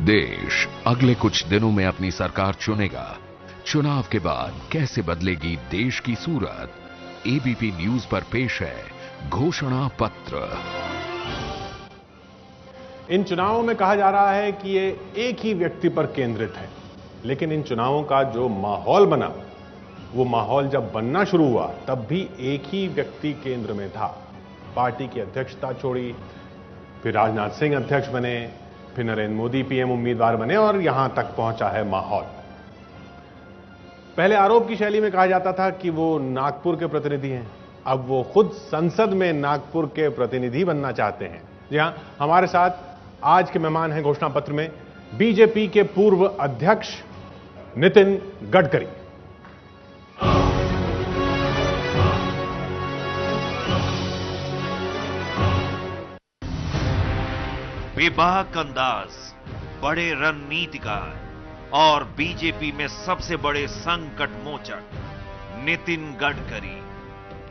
देश अगले कुछ दिनों में अपनी सरकार चुनेगा। चुनाव के बाद कैसे बदलेगी देश की सूरत? एबीपी न्यूज पर पेश है घोषणा पत्र। इन चुनावों में कहा जा रहा है कि ये एक ही व्यक्ति पर केंद्रित है, लेकिन इन चुनावों का जो माहौल बना, वो माहौल जब बनना शुरू हुआ तब भी एक ही व्यक्ति केंद्र में था। पार्टी की अध्यक्षता छोड़ी, फिर राजनाथ सिंह अध्यक्ष बने, फिर नरेंद्र मोदी पीएम उम्मीदवार बने और यहां तक पहुंचा है माहौल। पहले आरोप की शैली में कहा जाता था कि वो नागपुर के प्रतिनिधि हैं, अब वो खुद संसद में नागपुर के प्रतिनिधि बनना चाहते हैं। जी हां, हमारे साथ आज के मेहमान हैं घोषणा पत्र में बीजेपी के पूर्व अध्यक्ष नितिन गडकरी। बेबाक अंदाज, बड़े रणनीतिकार और बीजेपी में सबसे बड़े संकट मोचक नितिन गडकरी।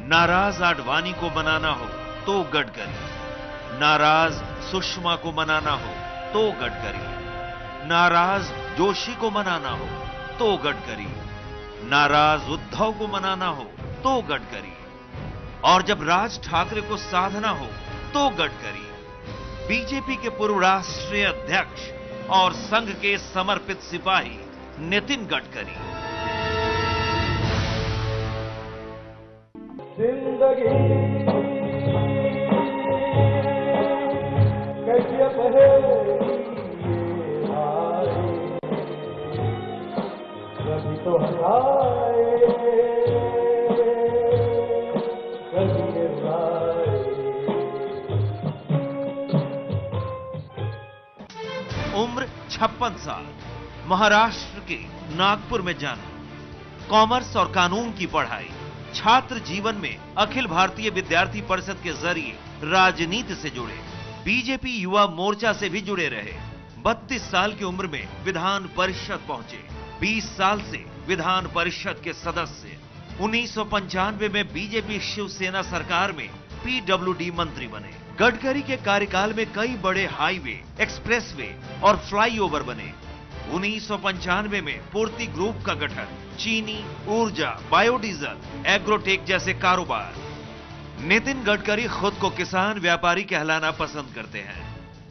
नाराज आडवाणी को मनाना हो तो गडकरी, नाराज सुषमा को मनाना हो तो गडकरी, नाराज जोशी को मनाना हो तो गडकरी, नाराज उद्धव को मनाना हो तो गडकरी, और जब राज ठाकरे को साधना हो तो गडकरी। बीजेपी के पूर्व राष्ट्रीय अध्यक्ष और संघ के समर्पित सिपाही नितिन गडकरी। जिंदगी कैसे पहेली कभी तो हंसाए कभी रुलाए। उम्र 56 साल, महाराष्ट्र के नागपुर में जन्म, कॉमर्स और कानून की पढ़ाई, छात्र जीवन में अखिल भारतीय विद्यार्थी परिषद के जरिए राजनीति से जुड़े, बीजेपी युवा मोर्चा से भी जुड़े रहे। 32 साल की उम्र में विधान परिषद पहुंचे, 20 साल से विधान परिषद के सदस्य। 1995 में बीजेपी शिवसेना सरकार में पीडब्ल्यूडी मंत्री बने। गडकरी के कार्यकाल में कई बड़े हाईवे, एक्सप्रेसवे और फ्लाईओवर बने। 1995 में पूर्ति ग्रुप का गठन, चीनी, ऊर्जा, बायोडीजल, एग्रोटेक जैसे कारोबार। नितिन गडकरी खुद को किसान व्यापारी कहलाना पसंद करते हैं।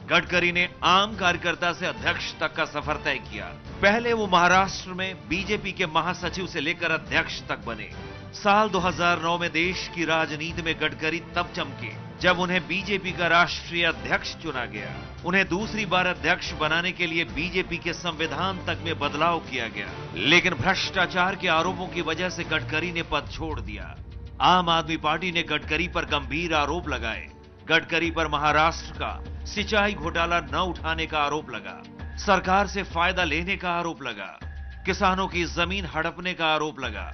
गडकरी ने आम कार्यकर्ता से अध्यक्ष तक का सफर तय किया। पहले वो महाराष्ट्र में बीजेपी के महासचिव से लेकर अध्यक्ष तक बने। साल 2009 में देश की राजनीति में गडकरी तब चमके जब उन्हें बीजेपी का राष्ट्रीय अध्यक्ष चुना गया। उन्हें दूसरी बार अध्यक्ष बनाने के लिए बीजेपी के संविधान तक में बदलाव किया गया, लेकिन भ्रष्टाचार के आरोपों की वजह से गडकरी ने पद छोड़ दिया। आम आदमी पार्टी ने गडकरी पर गंभीर आरोप लगाए। गडकरी पर महाराष्ट्र का सिंचाई घोटाला न उठाने का आरोप लगा, सरकार से फायदा लेने का आरोप लगा, किसानों की जमीन हड़पने का आरोप लगा,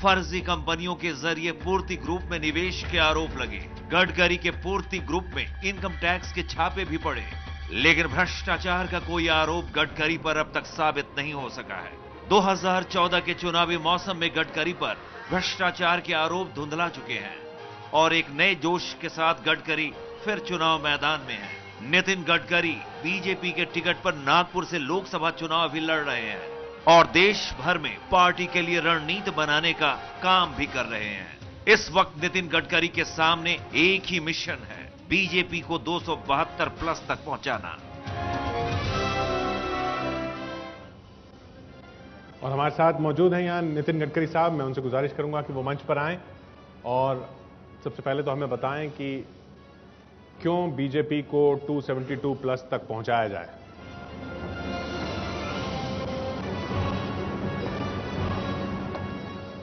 फर्जी कंपनियों के जरिए पूर्ति ग्रुप में निवेश के आरोप लगे। गडकरी के पूर्ति ग्रुप में इनकम टैक्स के छापे भी पड़े, लेकिन भ्रष्टाचार का कोई आरोप गडकरी पर अब तक साबित नहीं हो सका है। 2014 के चुनावी मौसम में गडकरी पर भ्रष्टाचार के आरोप धुंधला चुके हैं और एक नए जोश के साथ गडकरी फिर चुनाव मैदान में है। नितिन गडकरी बीजेपी के टिकट पर नागपुर से लोकसभा चुनाव भी लड़ रहे हैं और देश भर में पार्टी के लिए रणनीति बनाने का काम भी कर रहे हैं। इस वक्त नितिन गडकरी के सामने एक ही मिशन है, बीजेपी को 272 प्लस तक पहुंचाना। और हमारे साथ मौजूद हैं यहां नितिन गडकरी साहब। मैं उनसे गुजारिश करूंगा कि वो मंच पर आएं और सबसे पहले तो हमें बताएं कि क्यों बीजेपी को 272 प्लस तक पहुंचाया जाए।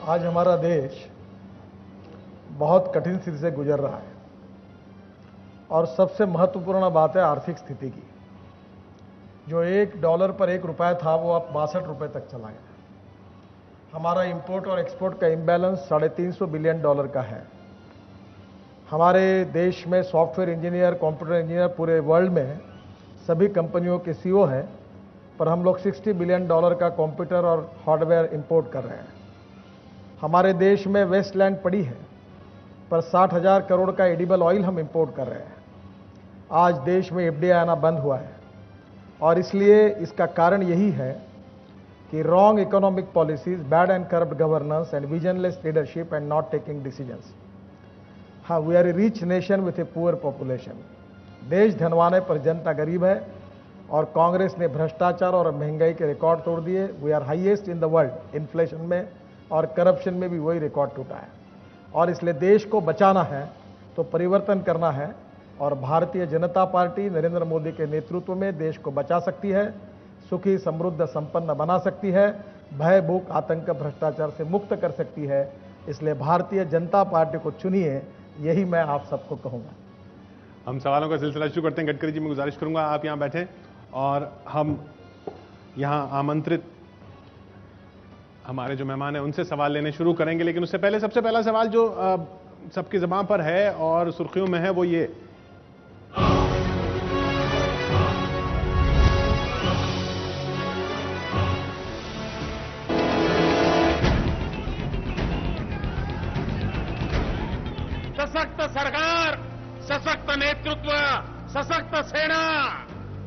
आज हमारा देश बहुत कठिन स्थिति से गुजर रहा है और सबसे महत्वपूर्ण बात है आर्थिक स्थिति की। जो $1 पर $1 था वो अब 62 रुपए तक चला गया। हमारा इंपोर्ट और एक्सपोर्ट का इम्बैलेंस $350 बिलियन का है। हमारे देश में सॉफ्टवेयर इंजीनियर, कंप्यूटर इंजीनियर पूरे वर्ल्ड में सभी कंपनियों के सीईओ हैं, पर हम लोग $60 बिलियन का कंप्यूटर और हार्डवेयर इंपोर्ट कर रहे हैं। हमारे देश में वेस्टलैंड पड़ी है, पर 60,000 करोड़ का एडिबल ऑयल हम इंपोर्ट कर रहे हैं। आज देश में एफडीआई आना बंद हुआ है। और इसलिए इसका कारण यही है कि wrong economic policies, bad and corrupt governance and visionless leadership and not taking decisions. हाँ, we are a rich nation with a poor population. देश धनवान है पर जनता गरीब है, और कांग्रेस ने भ्रष्टाचार और महंगाई के रिकॉर्ड तोड़ दिए। We are highest in the world inflation में, और करप्शन में भी वही रिकॉर्ड टूटा है। और इसलिए देश को बचाना है तो परिवर्तन करना है, और भारतीय जनता पार्टी नरेंद्र मोदी के नेतृत्व में देश को बचा सकती है, सुखी समृद्ध संपन्न बना सकती है, भय भूख आतंक भ्रष्टाचार से मुक्त कर सकती है। इसलिए भारतीय जनता पार्टी को चुनिए, यही मैं आप सबको कहूंगा। हम सवालों का सिलसिला शुरू करते हैं। गडकरी जी, मैं गुजारिश करूंगा आप यहां बैठें और हम यहां आमंत्रित हमारे जो मेहमान हैं उनसे सवाल लेने शुरू करेंगे। लेकिन उससे पहले सबसे पहला सवाल जो सबकी ज़बान पर है और सुर्खियों में है वो ये, सशक्त सरकार, सशक्त नेतृत्व, सशक्त सेना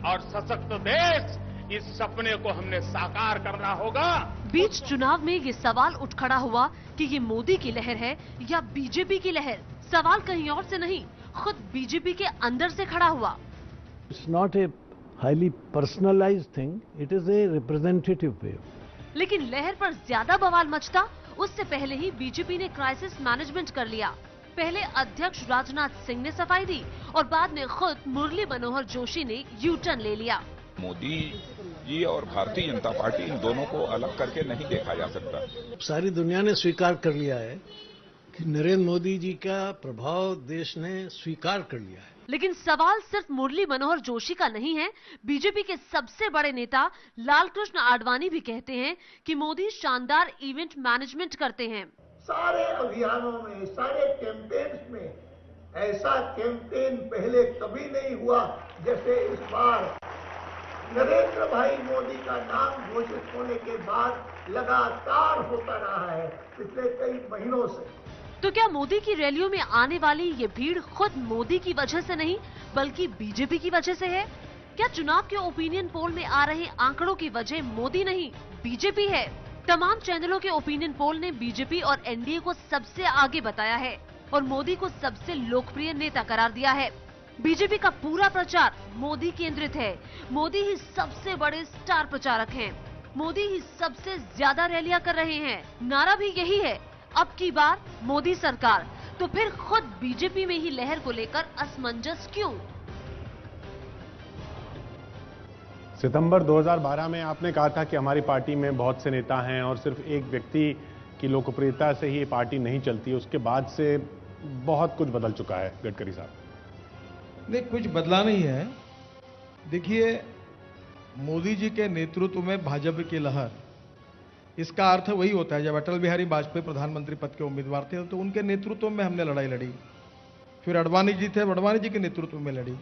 और सशक्त देश, इस सपने को हमने साकार करना होगा। बीच चुनाव में ये सवाल उठ खड़ा हुआ कि ये मोदी की लहर है या बीजेपी की लहर। सवाल कहीं और से नहीं, खुद बीजेपी के अंदर से खड़ा हुआ। It's not a highly personalized thing, it is a representative wave. लेकिन लहर पर ज्यादा बवाल मचता उससे पहले ही बीजेपी ने क्राइसिस मैनेजमेंट कर लिया। पहले अध्यक्ष राजनाथ सिंह ने सफाई दी और बाद में खुद मुरली मनोहर जोशी ने यू टर्न ले लिया। मोदी जी और भारतीय जनता पार्टी, इन दोनों को अलग करके नहीं देखा जा सकता। सारी दुनिया ने स्वीकार कर लिया है कि नरेंद्र मोदी जी का प्रभाव देश ने स्वीकार कर लिया है। लेकिन सवाल सिर्फ मुरली मनोहर जोशी का नहीं है। बीजेपी के सबसे बड़े नेता लालकृष्ण आडवाणी भी कहते हैं कि मोदी शानदार इवेंट मैनेजमेंट करते हैं। सारे अभियानों में, सारे कैंपेन्स में ऐसा कैंपेन पहले कभी नहीं हुआ जैसे इस बार। नरेंद्र भाई मोदी का नाम घोषित होने के बाद लगातार होता रहा है पिछले कई महीनों से। तो क्या मोदी की रैलियों में आने वाली ये भीड़ खुद मोदी की वजह से नहीं बल्कि बीजेपी की वजह से है? क्या चुनाव के ओपिनियन पोल में आ रहे आंकड़ों की वजह मोदी नहीं बीजेपी है? तमाम चैनलों के ओपिनियन पोल ने बीजेपी और एनडीए को सबसे आगे बताया है और मोदी को सबसे लोकप्रिय नेता करार दिया है। बीजेपी का पूरा प्रचार मोदी केंद्रित है। मोदी ही सबसे बड़े स्टार प्रचारक हैं। मोदी ही सबसे ज्यादा रैलियां कर रहे हैं। नारा भी यही है, अब की बार मोदी सरकार। तो फिर खुद बीजेपी में ही लहर को लेकर असमंजस क्यों? सितंबर 2012 में आपने कहा था कि हमारी पार्टी में बहुत से नेता हैं और सिर्फ एक व्यक्ति की लोकप्रियता से ही ये पार्टी नहीं चलती। उसके बाद से बहुत कुछ बदल चुका है गडकरी साहब। नहीं, कुछ बदला नहीं है। देखिए, मोदी जी के नेतृत्व में भाजपा की लहर, इसका अर्थ वही होता है जब अटल बिहारी वाजपेयी प्रधानमंत्री पद के उम्मीदवार थे तो उनके नेतृत्व में हमने लड़ाई लड़ी। फिर अडवाणी जी थे, अडवाणी जी के नेतृत्व में लड़ी।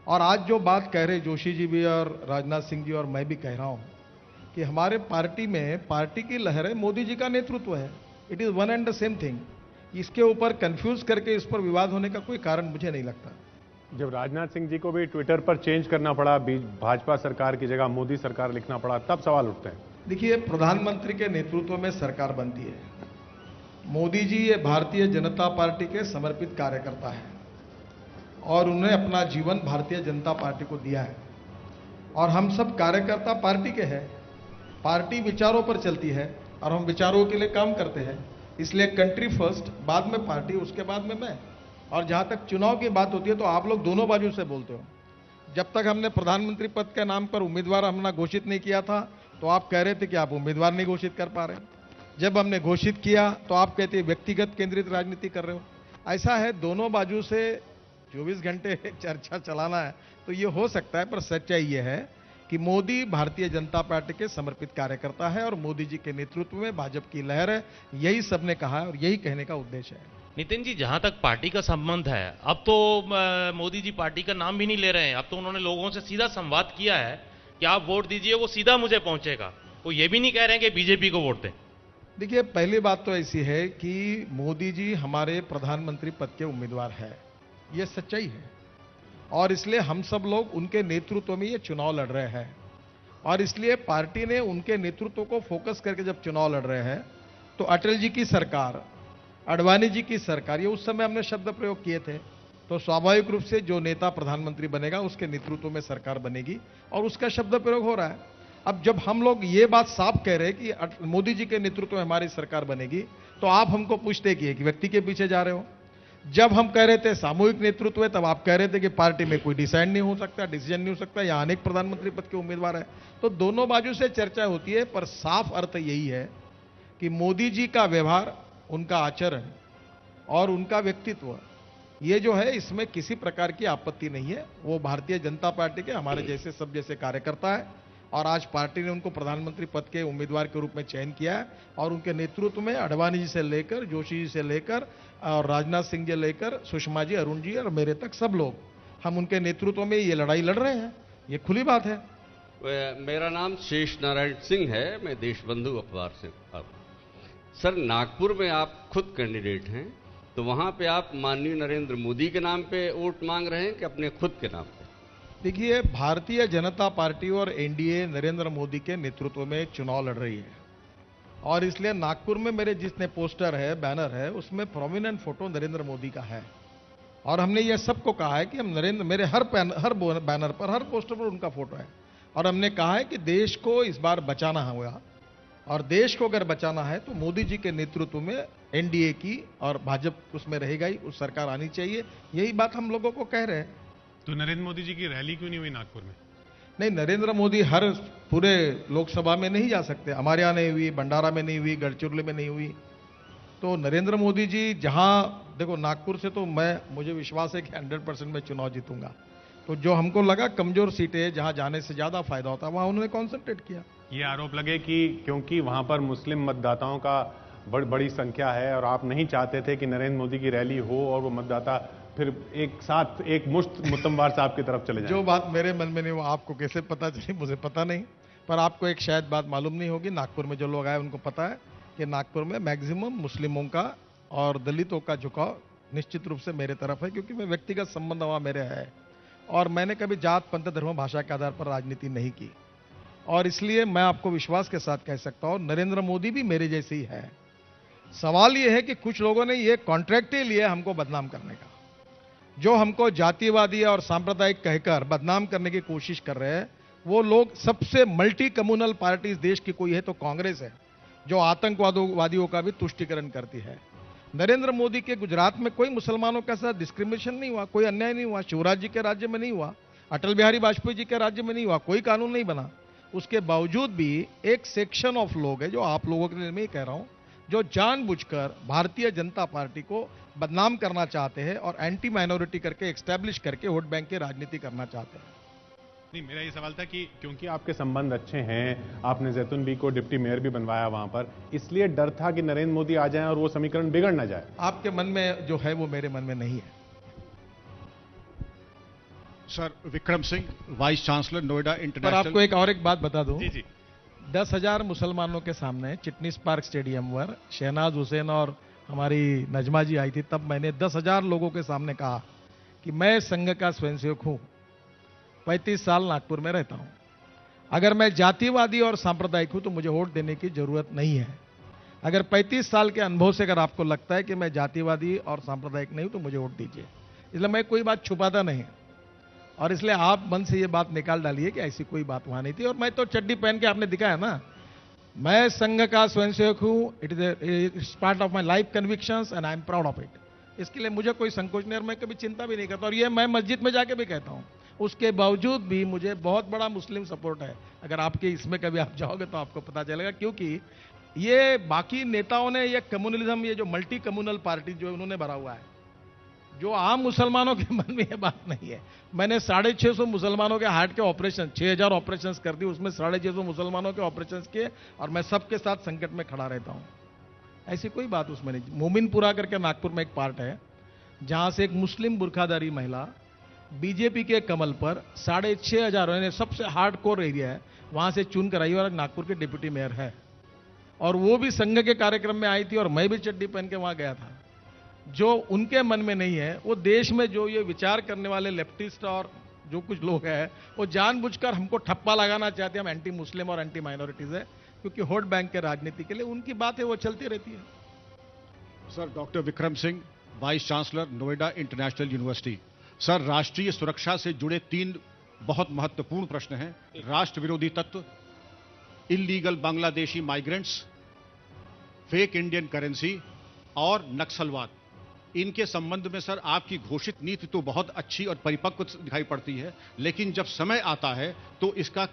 और आज जो बात कह रहे जोशी जी भी और राजनाथ सिंह जी और मैं भी कह रहा हूं कि हमारे पार्टी में पार्टी की लहर है, मोदी जी का नेतृत्व है। It is one and the same thing. इसके ऊपर कंफ्यूज करके इस पर विवाद होने का कोई कारण मुझे नहीं लगता। जब राजनाथ सिंह जी को भी ट्विटर पर चेंज करना पड़ा, भाजपा सरकार की जगह मोदी सरकार लिखना पड़ा, तब सवाल उठते हैं। देखिए, प्रधानमंत्री के नेतृत्व में सरकार बनती है। मोदी जी ये भारतीय जनता पार्टी के समर्पित कार्यकर्ता है और उन्हें अपना जीवन भारतीय जनता पार्टी को दिया है और हम सब कार्यकर्ता पार्टी के हैं। पार्टी विचारों पर चलती है और हम विचारों के लिए काम करते हैं। इसलिए कंट्री फर्स्ट, बाद में पार्टी, उसके बाद में मैं। और जहां तक चुनाव की बात होती है तो आप लोग दोनों बाजू से बोलते हो। जब तक हमने प्रधानमंत्री पद के नाम पर उम्मीदवार हमने घोषित नहीं किया था तो आप कह रहे थे कि आप उम्मीदवार नहीं घोषित कर पा रहे। जब हमने घोषित किया तो आप कहते व्यक्तिगत केंद्रित राजनीति कर रहे हो। ऐसा है, दोनों बाजू से 24 घंटे चर्चा चलाना है तो ये हो सकता है, पर सच्चाई ये है कि मोदी भारतीय जनता पार्टी के समर्पित कार्यकर्ता है और मोदी जी के नेतृत्व में भाजपा की लहर है। यही सबने कहा है और यही कहने का उद्देश्य है। नितिन जी, जहां तक पार्टी का संबंध है, अब तो मोदी जी पार्टी का नाम भी नहीं ले रहे हैं। अब तो उन्होंने लोगों से सीधा संवाद किया है कि आप वोट दीजिए, वो सीधा मुझे पहुंचेगा। वो ये भी नहीं कह रहे हैं कि बीजेपी को वोट दें। देखिए, पहली बात तो ऐसी है कि मोदी जी हमारे प्रधानमंत्री पद के उम्मीदवार है, ये सच्चाई है। और इसलिए हम सब लोग उनके नेतृत्व में ये चुनाव लड़ रहे हैं। और इसलिए पार्टी ने उनके नेतृत्व को फोकस करके जब चुनाव लड़ रहे हैं, तो अटल जी की सरकार, आडवाणी जी की सरकार, ये उस समय हमने शब्द प्रयोग किए थे, तो स्वाभाविक रूप से जो नेता प्रधानमंत्री बनेगा उसके नेतृत्व में सरकार बनेगी, और उसका शब्द प्रयोग हो रहा है। अब जब हम लोग ये बात साफ कह रहे हैं कि मोदी जी के नेतृत्व में हमारी सरकार बनेगी, तो आप हमको पूछते कि एक व्यक्ति के पीछे जा रहे हो। जब हम कह रहे थे सामूहिक नेतृत्व है, तब आप कह रहे थे कि पार्टी में कोई डिसाइड नहीं हो सकता, डिसीजन नहीं हो सकता, यहाँ अनेक प्रधानमंत्री पद के उम्मीदवार हैं। तो दोनों बाजू से चर्चा होती है, पर साफ अर्थ यही है कि मोदी जी का व्यवहार, उनका आचरण और उनका व्यक्तित्व, ये जो है इसमें किसी प्रकार की आपत्ति नहीं है। वो भारतीय जनता पार्टी के हमारे जैसे सब जैसे कार्यकर्ता है, और आज पार्टी ने उनको प्रधानमंत्री पद के उम्मीदवार के रूप में चयन किया है, और उनके नेतृत्व में आडवाणी जी से लेकर, जोशी जी से लेकर और राजनाथ सिंह जी लेकर सुषमा जी, अरुण जी और मेरे तक सब लोग, हम उनके नेतृत्व में ये लड़ाई लड़ रहे हैं। ये खुली बात है। मेरा नाम शेष नारायण सिंह है, मैं देशबंधु अखबार से। सर, नागपुर में आप खुद कैंडिडेट हैं, तो वहां पे आप माननीय नरेंद्र मोदी के नाम पे वोट मांग रहे हैं कि अपने खुद के नाम पे? देखिए, भारतीय जनता पार्टी और एनडीए नरेंद्र मोदी के नेतृत्व में चुनाव लड़ रही है, और इसलिए नागपुर में मेरे जितने पोस्टर है, बैनर है, उसमें प्रोमिनेंट फोटो नरेंद्र मोदी का है। और हमने ये सबको कहा है कि हम मेरे हर बैनर पर, हर पोस्टर पर उनका फोटो है, और हमने कहा है कि देश को इस बार बचाना होगा, और देश को अगर बचाना है तो मोदी जी के नेतृत्व में एनडीए की और भाजपा उसमें रहेगा ही, उस सरकार आनी चाहिए। यही बात हम लोगों को कह रहे हैं। तो नरेंद्र मोदी जी की रैली क्यों नहीं हुई नागपुर में? नहीं, नरेंद्र मोदी हर पूरे लोकसभा में नहीं जा सकते। हमारे यहाँ नहीं हुई, भंडारा में नहीं हुई, गढ़चिरौली में नहीं हुई। तो नरेंद्र मोदी जी जहां, देखो नागपुर से तो मुझे विश्वास है कि 100% में चुनाव जीतूंगा। तो जो हमको लगा कमजोर सीटें जहां जाने से ज्यादा फायदा होता है, वहां उन्होंने कॉन्सेंट्रेट किया। ये आरोप लगे कि क्योंकि वहां पर मुस्लिम मतदाताओं का बड़ी संख्या है, और आप नहीं चाहते थे कि नरेंद्र मोदी की रैली हो और वो मतदाता फिर एक साथ एक मुश्त मुतम्बार साहब की तरफ चले जाए। जो बात मेरे मन में नहीं, वो आपको कैसे पता चली, मुझे पता नहीं। पर आपको एक शायद बात मालूम नहीं होगी, नागपुर में जो लोग आए उनको पता है कि नागपुर में मैक्सिमम मुस्लिमों का और दलितों का झुकाव निश्चित रूप से मेरे तरफ है, क्योंकि मैं व्यक्तिगत संबंध वहां मेरे है, और मैंने कभी जात, पंथ, धर्म, भाषा के आधार पर राजनीति नहीं की। और इसलिए मैं आपको विश्वास के साथ कह सकता हूं, नरेंद्र मोदी भी मेरे जैसे ही है। सवाल यह है कि कुछ लोगों ने यह कॉन्ट्रैक्ट ही लिया हमको बदनाम करने का, जो हमको जातिवादी और सांप्रदायिक कहकर बदनाम करने की कोशिश कर रहे हैं। वो लोग, सबसे मल्टी कम्युनल पार्टी इस देश की कोई है तो कांग्रेस है, जो आतंकवादियों का भी तुष्टीकरण करती है। नरेंद्र मोदी के गुजरात में कोई मुसलमानों के साथ डिस्क्रिमिनेशन नहीं हुआ, कोई अन्याय नहीं हुआ, शिवराज जी के राज्य में नहीं हुआ, अटल बिहारी वाजपेयी जी के राज्य में नहीं हुआ, कोई कानून नहीं बना। उसके बावजूद भी एक सेक्शन ऑफ लोग है, जो आप लोगों के लिए मैं कह रहा हूं, जो जानबूझकर भारतीय जनता पार्टी को बदनाम करना चाहते हैं और एंटी माइनॉरिटी करके एस्टैब्लिश करके वोट बैंक की राजनीति करना चाहते हैं। नहीं, मेरा ये सवाल था कि क्योंकि आपके संबंध अच्छे हैं, आपने जैतून बी को डिप्टी मेयर भी बनवाया वहां पर, इसलिए डर था कि नरेंद्र मोदी आ जाएं और वो समीकरण बिगड़ ना जाए। आपके मन में जो है वो मेरे मन में नहीं है। Sir, Vikram Singh, vice chancellor, Noida international. पर आपको एक बात बता दूं, जी जी, 10,000 मुसलमानों के सामने चिटनीस पार्क स्टेडियम पर शहनाज हुसैन और हमारी नजमा जी आई थी, तब मैंने 10,000 लोगों के सामने कहा कि मैं संघ का स्वयंसेवक हूं, 35 साल नागपुर में रहता हूं। अगर मैं जातिवादी और सांप्रदायिक हूं तो मुझे वोट देने की जरूरत नहीं है। अगर 35 साल के अनुभव से अगर आपको लगता है कि मैं जातिवादी और सांप्रदायिक नहीं हूं तो मुझे वोट दीजिए। इसलिए मैं कोई बात छुपाता नहीं, और इसलिए आप मन से ये बात निकाल डालिए कि ऐसी कोई बात वहां नहीं थी। और मैं तो चड्डी पहन के आपने दिखाया ना, मैं संघ का स्वयंसेवक हूं, it is part of my life convictions and I am proud of it. इसके लिए मुझे कोई संकोच नहीं, और मैं कभी चिंता भी नहीं करता, और ये मैं मस्जिद में जाके भी कहता हूं। उसके बावजूद भी मुझे बहुत बड़ा मुस्लिम सपोर्ट है। अगर आपके इसमें कभी आप जाओगे तो आपको पता चलेगा, क्योंकि ये बाकी नेताओं ने ये कम्युनलिज्म, ये जो मल्टी कम्युनल पार्टी जो उन्होंने भरा हुआ है, जो आम मुसलमानों के मन में ये बात नहीं है। मैंने 650 मुसलमानों के हार्ट के ऑपरेशन, 6000 ऑपरेशन कर दिए, उसमें 650 मुसलमानों के ऑपरेशन किए, और मैं सबके साथ संकट में खड़ा रहता हूं। ऐसी कोई बात उसमें नहीं। मोमिनपुरा करके नागपुर में एक पार्ट है, जहां से एक मुस्लिम बुरखाधारी महिला बीजेपी के कमल पर 6,500 सबसे हार्डकोर एरिया है, वहां से चुन कर आई और नागपुर के डिप्टी मेयर है, और वो भी संघ के कार्यक्रम में आई थी, और मैं भी चड्डी पहन के वहां गया था। जो उनके मन में नहीं है, वो देश में जो ये विचार करने वाले लेफ्टिस्ट और जो कुछ लोग हैं, वो जानबूझकर हमको ठप्पा लगाना चाहते हैं हम एंटी मुस्लिम और एंटी माइनॉरिटीज है, क्योंकि वोट बैंक के राजनीति के लिए उनकी बात है वो चलती रहती है। Sir, doctor Vikram Singh, vice chancellor, Noida international university. Sir, राष्ट्रीय सुरक्षा से जुड़े 3 बहुत महत्वपूर्ण प्रश्न हैं। राष्ट्र विरोधी तत्व, illegal Bangladeshi migrants, fake Indian currency और नक्सलवाद। इनके संबंध में सर आपकी घोषित नीति तो बहुत अच्छी और परिपक्व दिखाई पड़ती है, लेकिन जब समय आता है तो इसका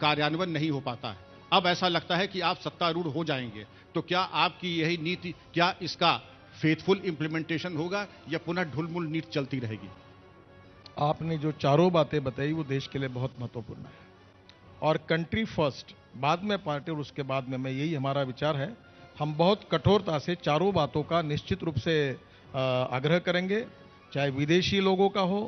कार्यान्वयन नहीं हो पाता है। अब ऐसा लगता है कि आप सत्तारूढ़ हो जाएंगे, तो क्या आपकी यही नीति, क्या इसका फेथफुल इंप्लीमेंटेशन होगा या पुनः ढुलमुल नीति चलती रहेगी? आपने जो चारों बातें बताई वो देश के लिए बहुत महत्वपूर्ण है, और कंट्री फर्स्ट, बाद में पार्टी और उसके बाद में, मैं यही हमारा विचार है। हम बहुत कठोरता से चारों बातों का निश्चित रूप से आग्रह करेंगे, चाहे विदेशी लोगों का हो,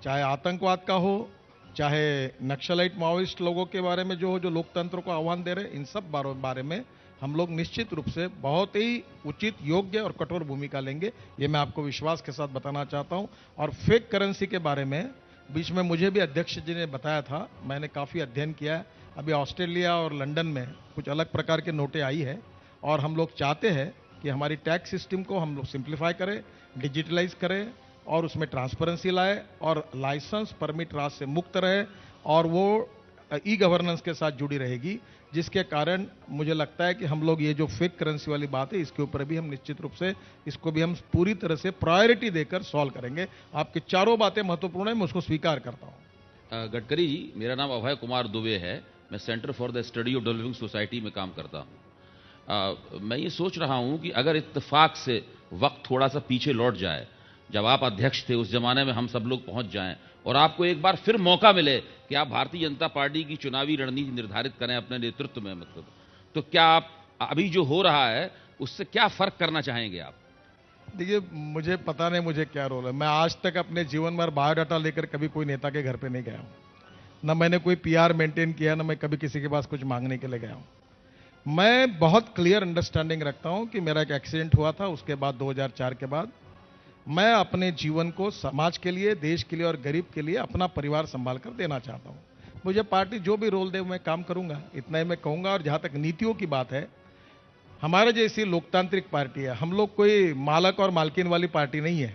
चाहे आतंकवाद का हो, चाहे नक्सलाइट माओइस्ट लोगों के बारे में जो लोकतंत्र को आह्वान दे रहे, इन सब बारे में हम लोग निश्चित रूप से बहुत ही उचित, योग्य और कठोर भूमिका लेंगे, ये मैं आपको विश्वास के साथ बताना चाहता हूं। और फेक करेंसी के बारे में बीच में मुझे भी अध्यक्ष जी ने बताया था, मैंने काफ़ी अध्ययन किया है। अभी ऑस्ट्रेलिया और लंदन में कुछ अलग प्रकार के नोटें आई है, और हम लोग चाहते हैं कि हमारी टैक्स सिस्टम को हम लोग सिंप्लीफाई करें, डिजिटलाइज करें, और उसमें ट्रांसपेरेंसी लाए, और लाइसेंस परमिट राज से मुक्त रहे, और वो ई गवर्नेंस के साथ जुड़ी रहेगी, जिसके कारण मुझे लगता है कि हम लोग ये जो फेक करेंसी वाली बात है, इसके ऊपर भी हम निश्चित रूप से इसको भी हम पूरी तरह से प्रायोरिटी देकर सॉल्व करेंगे। आपकी चारों बातें महत्वपूर्ण है, मैं उसको स्वीकार करता हूं। गडकरी जी, मेरा नाम अभय कुमार दुबे है, मैं centre for the study of developing society में काम करता हूं। मैं ये सोच रहा हूं कि अगर इत्तेफाक से वक्त थोड़ा सा पीछे लौट जाए, जब आप अध्यक्ष थे उस जमाने में हम सब लोग पहुंच जाएं, और आपको एक बार फिर मौका मिले कि आप भारतीय जनता पार्टी की चुनावी रणनीति निर्धारित करें अपने नेतृत्व में, मतलब, तो क्या आप अभी जो हो रहा है उससे क्या फर्क करना चाहेंगे आप? देखिए, मुझे पता नहीं मुझे क्या रोल है। मैं आज तक अपने जीवन में बायोडाटा लेकर कभी कोई नेता के घर पे नहीं गया हूं, ना मैंने कोई पीआर मेंटेन किया, ना मैं कभी किसी के पास कुछ मांगने के लिए गया हूं। मैं बहुत क्लियर अंडरस्टैंडिंग रखता हूं कि मेरा एक एक्सीडेंट हुआ था, उसके बाद 2004 के बाद मैं अपने जीवन को समाज के लिए, देश के लिए और गरीब के लिए, अपना परिवार संभाल कर देना चाहता हूं। मुझे पार्टी जो भी रोल दे मैं काम करूंगा, इतना ही मैं कहूंगा। और जहां तक नीतियों की बात है, हमारे जैसी लोकतांत्रिक पार्टी है, हम लोग कोई मालक और मालकिन वाली पार्टी नहीं है।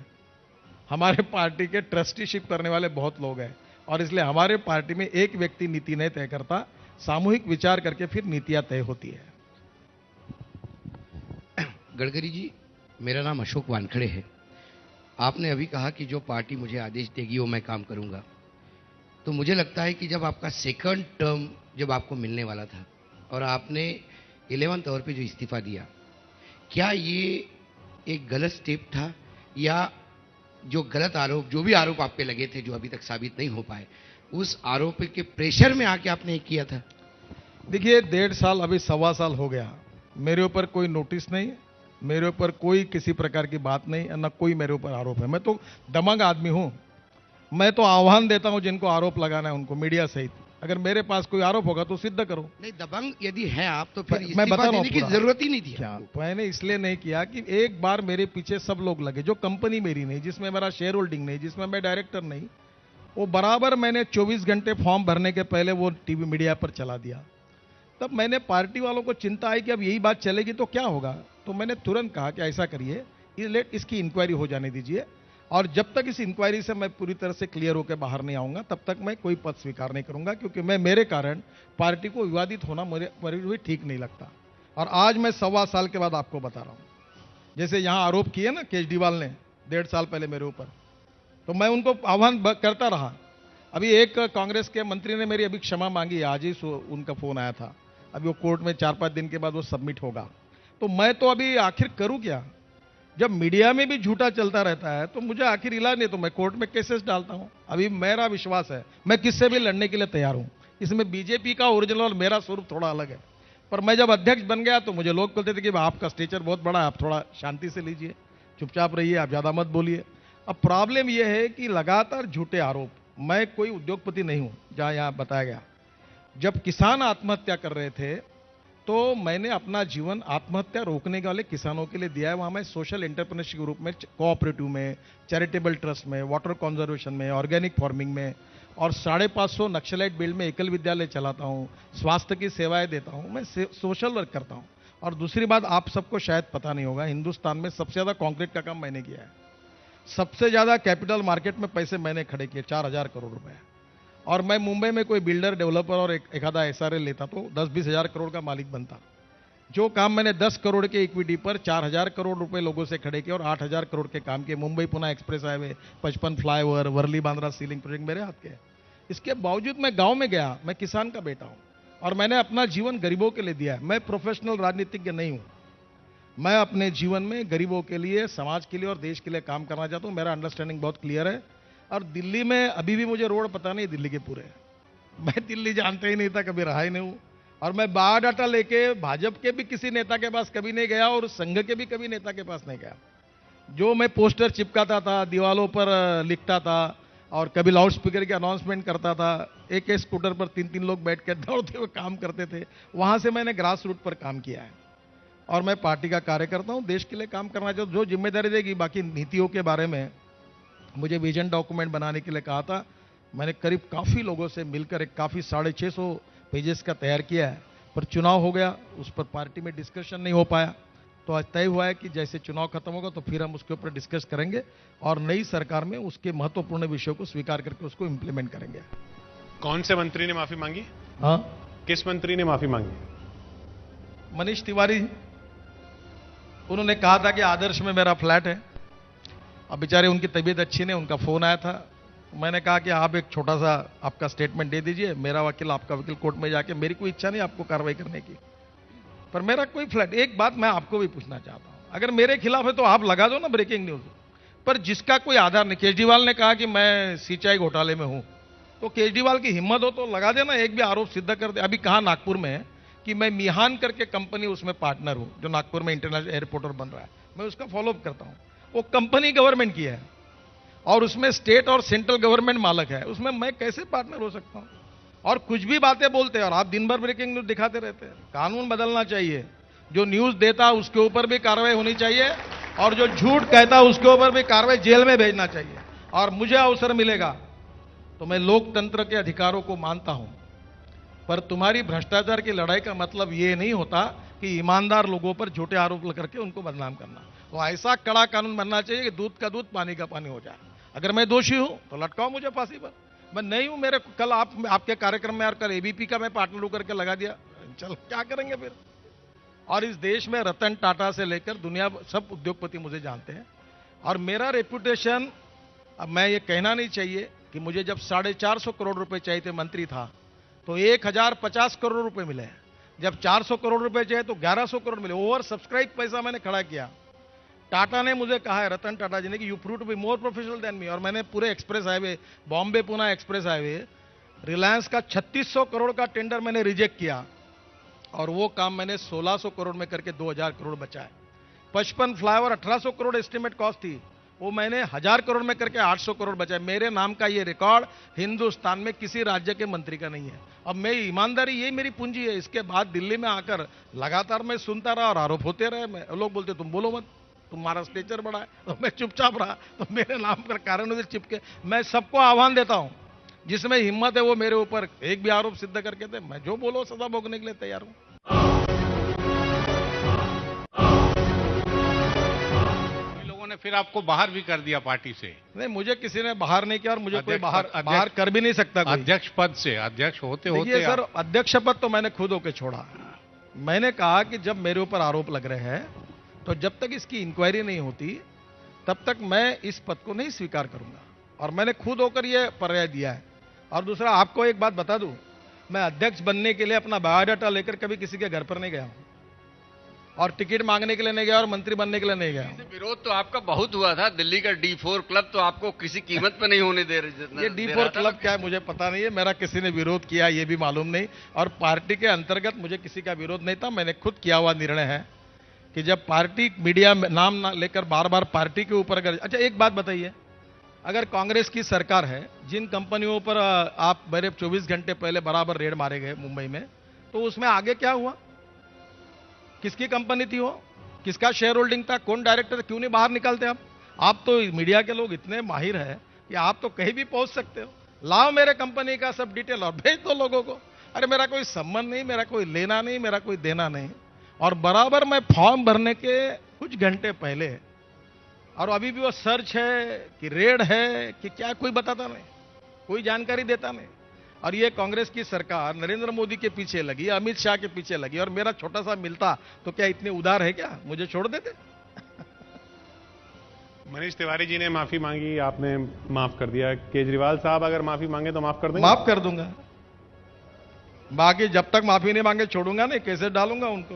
हमारे पार्टी के ट्रस्टीशिप करने वाले बहुत लोग हैं, और इसलिए हमारे पार्टी में एक व्यक्ति नीति नहीं तय करता, सामूहिक विचार करके फिर नीतियां तय होती है। गडकरी जी, मेरा नाम अशोक वानखड़े है। आपने अभी कहा कि जो पार्टी मुझे आदेश देगी वो मैं काम करूंगा, तो मुझे लगता है कि जब आपका सेकंड टर्म जब आपको मिलने वाला था और आपने 11th आवर पे जो इस्तीफा दिया, क्या ये एक गलत स्टेप था, या जो गलत आरोप, जो भी आरोप आप पे लगे थे जो अभी तक साबित नहीं हो पाए, उस आरोप के प्रेशर में आके आपने किया था? देखिए, 1.5 साल, अभी 1.25 साल हो गया, मेरे ऊपर कोई नोटिस नहीं, मेरे ऊपर कोई किसी प्रकार की बात नहीं, न कोई मेरे ऊपर आरोप है। मैं तो दमंग आदमी हूं, मैं तो आह्वान देता हूं जिनको आरोप लगाना है उनको, मीडिया सहित, अगर मेरे पास कोई आरोप होगा तो सिद्ध करो। नहीं, दबंग यदि है आप तो फिर मैं बता रहा देने की जरूरत ही नहीं थी। क्या मैंने इसलिए नहीं किया कि एक बार मेरे पीछे सब लोग लगे, जो कंपनी मेरी नहीं, जिसमें मेरा शेयर होल्डिंग नहीं, जिसमें मैं डायरेक्टर नहीं, वो बराबर मैंने 24 घंटे फॉर्म भरने के पहले वो टीवी मीडिया पर चला दिया। तब मैंने पार्टी वालों को चिंता आई कि अब यही बात चलेगी तो क्या होगा, तो मैंने तुरंत कहा कि ऐसा करिए, इसकी इंक्वायरी हो जाने दीजिए, और जब तक इस इंक्वायरी से मैं पूरी तरह से क्लियर होकर बाहर नहीं आऊंगा तब तक मैं कोई पद स्वीकार नहीं करूंगा, क्योंकि मेरे कारण पार्टी को विवादित होना मेरे लिए ठीक नहीं लगता। और आज मैं 1.25 साल के बाद आपको बता रहा हूं, जैसे यहां आरोप किए ना केजरीवाल ने 1.5 साल पहले मेरे ऊपर, तो मैं उनको आह्वान करता रहा। अभी एक कांग्रेस के मंत्री ने मेरी अभी क्षमा मांगी, आज ही उनका फोन आया था, अभी वो कोर्ट में 4-5 दिन के बाद वो सबमिट होगा। तो मैं तो अभी आखिर करूं क्या, जब मीडिया में भी झूठा चलता रहता है तो मुझे आखिर इलाज नहीं, तो मैं कोर्ट में केसेस डालता हूं। अभी मेरा विश्वास है मैं किससे भी लड़ने के लिए तैयार हूं। इसमें बीजेपी का ओरिजिनल और मेरा स्वरूप थोड़ा अलग है, पर मैं जब अध्यक्ष बन गया तो मुझे लोग बोलते थे कि आपका स्टेचर बहुत बड़ा है, आप थोड़ा शांति से लीजिए, चुपचाप रहिए, आप ज्यादा मत बोलिए। अब प्रॉब्लम यह है कि लगातार झूठे आरोप, मैं कोई उद्योगपति नहीं हूं, जहां यहां बताया गया। जब किसान आत्महत्या कर रहे थे तो मैंने अपना जीवन आत्महत्या रोकने वाले किसानों के लिए दिया है। वहां मैं सोशल एंटरप्रेन्योरशिप ग्रुप में, कोऑपरेटिव में, चैरिटेबल ट्रस्ट में, वाटर कंजर्वेशन में, ऑर्गेनिक फार्मिंग में और 550 नक्सलाइट बेल्ट में एकल विद्यालय चलाता हूं, स्वास्थ्य की सेवाएं देता हूं, मैं सोशल वर्क करता हूं। और दूसरी बात, आप सबको शायद पता नहीं होगा, हिंदुस्तान में सबसे ज्यादा कंक्रीट का काम मैंने किया है। सबसे ज्यादा कैपिटल मार्केट में पैसे मैंने खड़े किए, 4000 करोड़ रुपए। और मैं मुंबई में कोई बिल्डर, डेवलपर और एक आधा एसआरएल लेता तो 10-20 हजार करोड़ का मालिक बनता। जो काम मैंने 10 करोड़ के इक्विटी पर 4000 करोड़ रुपए लोगों से खड़े किए और 8000 करोड़ के काम किए, Mumbai Pune express highway, 55 flyover, Worli Bandra sea link project मेरे हाथ के। इसके बावजूद मैं गांव में गया, मैं किसान का बेटा हूं और मैंने अपना जीवन गरीबों के लिए दिया है। मैं प्रोफेशनल राजनीतिज्ञ नहीं हूं, मैं अपने जीवन में गरीबों के लिए, समाज के लिए और देश के लिए काम करना चाहता हूं। मेरा अंडरस्टैंडिंग बहुत क्लियर है। और दिल्ली में अभी भी मुझे रोड पता नहीं दिल्ली के पूरे, मैं दिल्ली जानते ही नहीं था, कभी रहा ही नहीं हूं। और मैं बायोडाटा लेके भाजपा के भी किसी नेता के पास कभी नहीं गया और संघ के भी कभी नेता के पास नहीं गया। जो मैं पोस्टर चिपकाता था, दीवालों पर लिखता था और कभी लाउड स्पीकर की अनाउंसमेंट करता था, एक स्कूटर पर 3-3 लोग बैठ कर दौड़ते हुए काम करते थे, वहां से मैंने ग्रास रूट पर काम किया है। और मैं पार्टी का कार्यकर्ता हूं, देश के लिए काम करना चाहता हूं। जो जिम्मेदारी देगी, बाकी नीतियों के बारे में मुझे विजन डॉक्यूमेंट बनाने के लिए कहा था, मैंने करीब काफी लोगों से मिलकर एक काफी 650 पेजेस का तैयार किया है। पर चुनाव हो गया, उस पर पार्टी में डिस्कशन नहीं हो पाया। तो आज तय हुआ है कि जैसे चुनाव खत्म होगा तो फिर हम उसके ऊपर डिस्कस करेंगे और नई सरकार में उसके महत्वपूर्ण विषयों को स्वीकार करके उसको इंप्लीमेंट करेंगे। कौन से मंत्री ने माफी मांगी? हाँ, किस मंत्री ने माफी मांगी? मनीष तिवारी। उन्होंने कहा था कि आदर्श में मेरा फ्लैट है। अब बेचारे उनकी तबीयत अच्छी नहीं, उनका फोन आया था। मैंने कहा कि आप एक छोटा सा आपका स्टेटमेंट दे दीजिए, मेरा वकील, आपका वकील कोर्ट में जाके, मेरी कोई इच्छा नहीं आपको कार्रवाई करने की, पर मेरा कोई फ्लैट। एक बात मैं आपको भी पूछना चाहता हूं, अगर मेरे खिलाफ है तो आप लगा दो ना ब्रेकिंग न्यूज, पर जिसका कोई आधार नहीं। केजरीवाल ने कहा कि मैं सिंचाई घोटाले में हूं, तो केजरीवाल की हिम्मत हो तो लगा देना, एक भी आरोप सिद्ध कर दे। अभी कहा नागपुर में कि मैं मिहान करके कंपनी उसमें पार्टनर हूं, जो नागपुर में इंटरनेशनल एयरपोर्ट बन रहा है, मैं उसका फॉलोअप करता हूं। वो कंपनी गवर्नमेंट की है और उसमें स्टेट और सेंट्रल गवर्नमेंट मालक है, उसमें मैं कैसे पार्टनर हो सकता हूं? और कुछ भी बातें बोलते हैं और आप दिन भर ब्रेकिंग न्यूज दिखाते रहते हैं। कानून बदलना चाहिए, जो न्यूज देता उसके ऊपर भी कार्रवाई होनी चाहिए और जो झूठ कहता उसके ऊपर भी कार्रवाई, जेल में भेजना चाहिए। और मुझे अवसर मिलेगा तो मैं लोकतंत्र के अधिकारों को मानता हूं, पर तुम्हारी भ्रष्टाचार की लड़ाई का मतलब यह नहीं होता कि ईमानदार लोगों पर झूठे आरोप करके उनको बदनाम करना। तो ऐसा कड़ा कानून बनना चाहिए कि दूध का दूध, पानी का पानी हो जाए। अगर मैं दोषी हूं तो लटकाओ मुझे फांसी पर, मैं नहीं हूं। मेरे कल आपके कार्यक्रम में और कल एबीपी का मैं पार्टनर होकर के लगा दिया, चल क्या करेंगे फिर? और इस देश में रतन टाटा से लेकर दुनिया सब उद्योगपति मुझे जानते हैं और मेरा रेपुटेशन, अब मैं ये कहना नहीं चाहिए कि मुझे जब 450 करोड़ रुपए चाहिए थे, मंत्री था, तो 1050 करोड़ रुपए मिले। जब 400 करोड़ रुपए चाहिए तो 1100 करोड़ मिले। ओवर सब्सक्राइब पैसा मैंने खड़ा किया। टाटा ने मुझे कहा है, रतन टाटा जी ने, कि you prove to be more professional than me. और मैंने पूरे express highway, Bombay Pune express highway, Reliance का 3600 करोड़ का टेंडर मैंने रिजेक्ट किया और वो काम मैंने 1600 करोड़ में करके 2000 करोड़ बचाए। 55 फ्लाईओवर 1800 करोड़ एस्टिमेट कॉस्ट थी, वो मैंने 1000 करोड़ में करके 800 करोड़ बचाए। मेरे नाम का ये रिकॉर्ड हिंदुस्तान में किसी राज्य के मंत्री का नहीं है। अब मैं ईमानदारी, यही मेरी पूंजी है। इसके बाद दिल्ली में आकर लगातार मैं सुनता रहा और आरोप होते रहे। लोग बोलते तुम बोलो मत, तुम्हारा स्टेचर बड़ा है, तो मैं चुपचाप रहा। तो मेरे नाम पर कारण चिपके। मैं सबको आह्वान देता हूं, जिसमें हिम्मत है वो मेरे ऊपर एक भी आरोप सिद्ध करके दे, मैं जो बोलो सजा भोगने के लिए तैयार हूं। ने फिर आपको बाहर भी कर दिया पार्टी से? नहीं, मुझे किसी ने बाहर नहीं किया और मुझे कोई बाहर कर भी नहीं सकता। अध्यक्ष पद से अध्यक्ष होते सर, अध्यक्ष पद तो मैंने खुद होकर छोड़ा। मैंने कहा कि जब मेरे ऊपर आरोप लग रहे हैं तो जब तक इसकी इंक्वायरी नहीं होती तब तक मैं इस पद को नहीं स्वीकार करूंगा, और मैंने खुद होकर यह पर्याय दिया है। और दूसरा, आपको एक बात बता दूं, मैं अध्यक्ष बनने के लिए अपना बायोडाटा लेकर कभी किसी के घर पर नहीं गया हूं और टिकट मांगने के लिए नहीं गया और मंत्री बनने के लिए नहीं गया। विरोध तो आपका बहुत हुआ था, दिल्ली का D4 क्लब तो आपको किसी कीमत पे नहीं होने दे रहे। ये D4 क्लब क्या है मुझे पता नहीं है, मेरा किसी ने विरोध किया ये भी मालूम नहीं, और पार्टी के अंतर्गत मुझे किसी का विरोध नहीं था। मैंने खुद किया हुआ निर्णय है कि जब पार्टी मीडिया में नाम लेकर बार बार पार्टी के ऊपर अगर, अच्छा एक बात बताइए, अगर कांग्रेस की सरकार है, जिन कंपनियों पर आप मेरे 24 घंटे पहले बराबर रेड मारे गए मुंबई में, तो उसमें आगे क्या हुआ? किसकी कंपनी थी वो, किसका शेयर होल्डिंग था, कौन डायरेक्टर, क्यों नहीं बाहर निकालते आप तो मीडिया के लोग इतने माहिर हैं कि आप तो कहीं भी पहुंच सकते हो। लाओ मेरे कंपनी का सब डिटेल और भेज दो लोगों को। अरे मेरा कोई संबंध नहीं, मेरा कोई लेना नहीं, मेरा कोई देना नहीं। और बराबर मैं फॉर्म भरने के कुछ घंटे पहले, और अभी भी वो सर्च है कि रेड है कि क्या, कोई बताता नहीं, कोई जानकारी देता नहीं। और ये कांग्रेस की सरकार नरेंद्र मोदी के पीछे लगी, अमित शाह के पीछे लगी, और मेरा छोटा सा मिलता तो क्या इतने उदार है क्या, मुझे छोड़ देते। मनीष तिवारी जी ने माफी मांगी, आपने माफ कर दिया। केजरीवाल साहब अगर माफी मांगे तो माफ कर देंगे? माफ कर दूंगा, बाकी जब तक माफी नहीं मांगे छोड़ूंगा नहीं, कैसे डालूंगा उनको।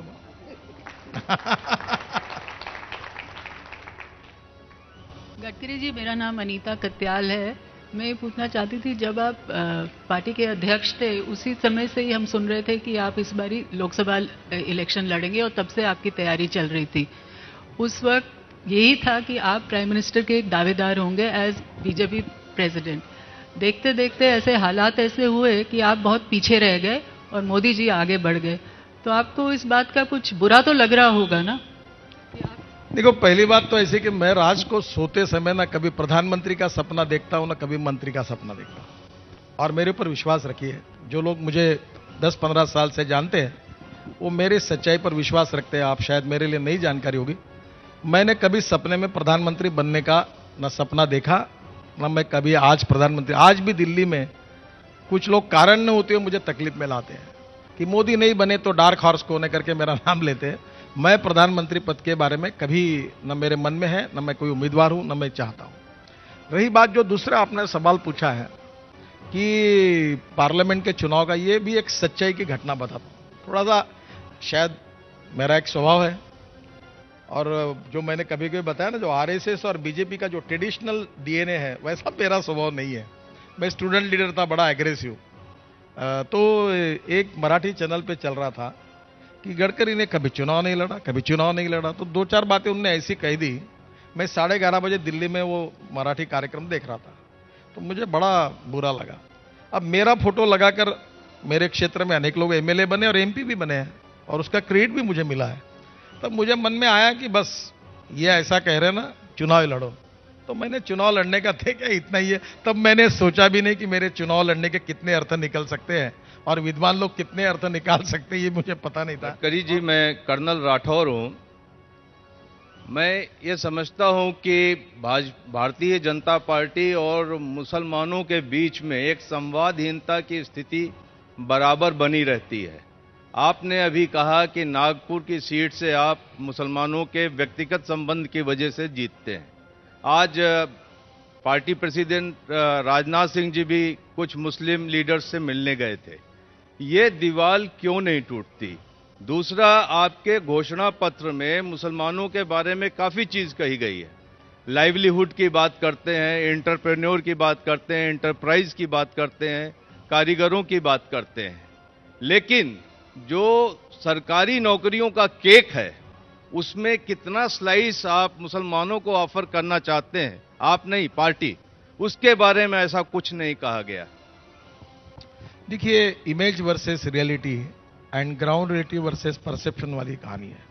गडकरी जी, मेरा नाम अनीता कत्याल है। मैं ये पूछना चाहती थी, जब आप पार्टी के अध्यक्ष थे उसी समय से ही हम सुन रहे थे कि आप इस बारी लोकसभा इलेक्शन लड़ेंगे, और तब से आपकी तैयारी चल रही थी। उस वक्त यही था कि आप प्राइम मिनिस्टर के एक दावेदार होंगे एज बीजेपी प्रेसिडेंट। देखते देखते ऐसे हालात ऐसे हुए कि आप बहुत पीछे रह गए और मोदी जी आगे बढ़ गए। तो आपको इस बात का कुछ बुरा तो लग रहा होगा ना? देखो, पहली बात तो ऐसी कि मैं राज को सोते समय ना कभी प्रधानमंत्री का सपना देखता हूं, ना कभी मंत्री का सपना देखता हूं। और मेरे ऊपर विश्वास रखिए, जो लोग मुझे 10-15 साल से जानते हैं वो मेरे सच्चाई पर विश्वास रखते हैं। आप शायद मेरे लिए नई जानकारी होगी, मैंने कभी सपने में प्रधानमंत्री बनने का ना सपना देखा, ना मैं कभी आज प्रधानमंत्री। आज भी दिल्ली में कुछ लोग कारण न होते हुए मुझे तकलीफ में लाते हैं कि मोदी नहीं बने तो डार्क हॉर्स कौन है करके मेरा नाम लेते हैं। मैं प्रधानमंत्री पद के बारे में कभी न मेरे मन में है, न मैं कोई उम्मीदवार हूं, न मैं चाहता हूं। रही बात जो दूसरा आपने सवाल पूछा है कि पार्लियामेंट के चुनाव का, ये भी एक सच्चाई की घटना बताता हूं। थोड़ा सा शायद मेरा एक स्वभाव है, और जो मैंने कभी कभी बताया ना, जो आरएसएस और बीजेपी का जो ट्रेडिशनल डीएनए है, वैसा मेरा स्वभाव नहीं है। मैं स्टूडेंट लीडर था, बड़ा एग्रेसिव। तो एक मराठी चैनल पे चल रहा था कि गडकरी ने कभी चुनाव नहीं लड़ा, कभी चुनाव नहीं लड़ा। तो 2-4 बातें उनने ऐसी कह दी। मैं 11:30 बजे दिल्ली में वो मराठी कार्यक्रम देख रहा था, तो मुझे बड़ा बुरा लगा। अब मेरा फोटो लगाकर मेरे क्षेत्र में अनेक लोग एमएलए बने और एमपी भी बने हैं, और उसका क्रेडिट भी मुझे मिला है। तब मुझे मन में आया कि बस ये ऐसा कह रहे ना, चुनाव लड़ो। तो मैंने चुनाव लड़ने का थे क्या, इतना ही है। तब मैंने सोचा भी नहीं कि मेरे चुनाव लड़ने के कितने अर्थ निकल सकते हैं और विद्वान लोग कितने अर्थ निकाल सकते हैं, ये मुझे पता नहीं था। गडकरी जी, मैं कर्नल राठौर हूं। मैं ये समझता हूं कि भारतीय जनता पार्टी और मुसलमानों के बीच में एक संवादहीनता की स्थिति बराबर बनी रहती है। आपने अभी कहा कि नागपुर की सीट से आप मुसलमानों के व्यक्तिगत संबंध की वजह से जीतते हैं। आज पार्टी प्रेसिडेंट राजनाथ सिंह जी भी कुछ मुस्लिम लीडर्स से मिलने गए थे। ये दीवार क्यों नहीं टूटती? दूसरा, आपके घोषणा पत्र में मुसलमानों के बारे में काफी चीज कही गई है। लाइवलीहुड की बात करते हैं, एंटरप्रेन्योर की बात करते हैं, एंटरप्राइज की बात करते हैं, कारीगरों की बात करते हैं। लेकिन जो सरकारी नौकरियों का केक है, उसमें कितना स्लाइस आप मुसलमानों को ऑफर करना चाहते हैं, आप नहीं, पार्टी, उसके बारे में ऐसा कुछ नहीं कहा गया। देखिए, image versus reality and ground reality versus perception वाली कहानी है।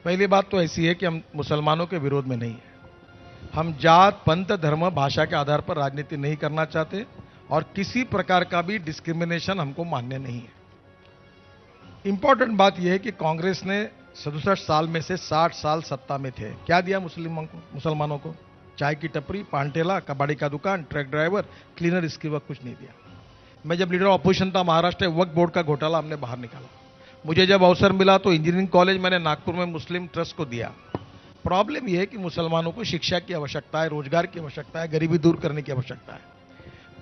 पहली बात तो ऐसी है कि हम मुसलमानों के विरोध में नहीं है। हम जात, पंथ, धर्म, भाषा के आधार पर राजनीति नहीं करना चाहते, और किसी प्रकार का भी डिस्क्रिमिनेशन हमको मान्य नहीं है। इंपॉर्टेंट बात यह है कि कांग्रेस ने 67 साल में से 60 साल सत्ता में थे। क्या दिया मुसलमानों को? चाय की टपरी, पान ठेला, कबाड़ी का दुकान, ट्रक ड्राइवर, क्लीनर, इसके वक्त कुछ नहीं दिया। मैं जब लीडर ऑपोजिशन था महाराष्ट्र, वक्फ बोर्ड का घोटाला हमने बाहर निकाला। मुझे जब अवसर मिला तो इंजीनियरिंग कॉलेज मैंने नागपुर में मुस्लिम ट्रस्ट को दिया। प्रॉब्लम यह है कि मुसलमानों को शिक्षा की आवश्यकता है, रोजगार की आवश्यकता है, गरीबी दूर करने की आवश्यकता है।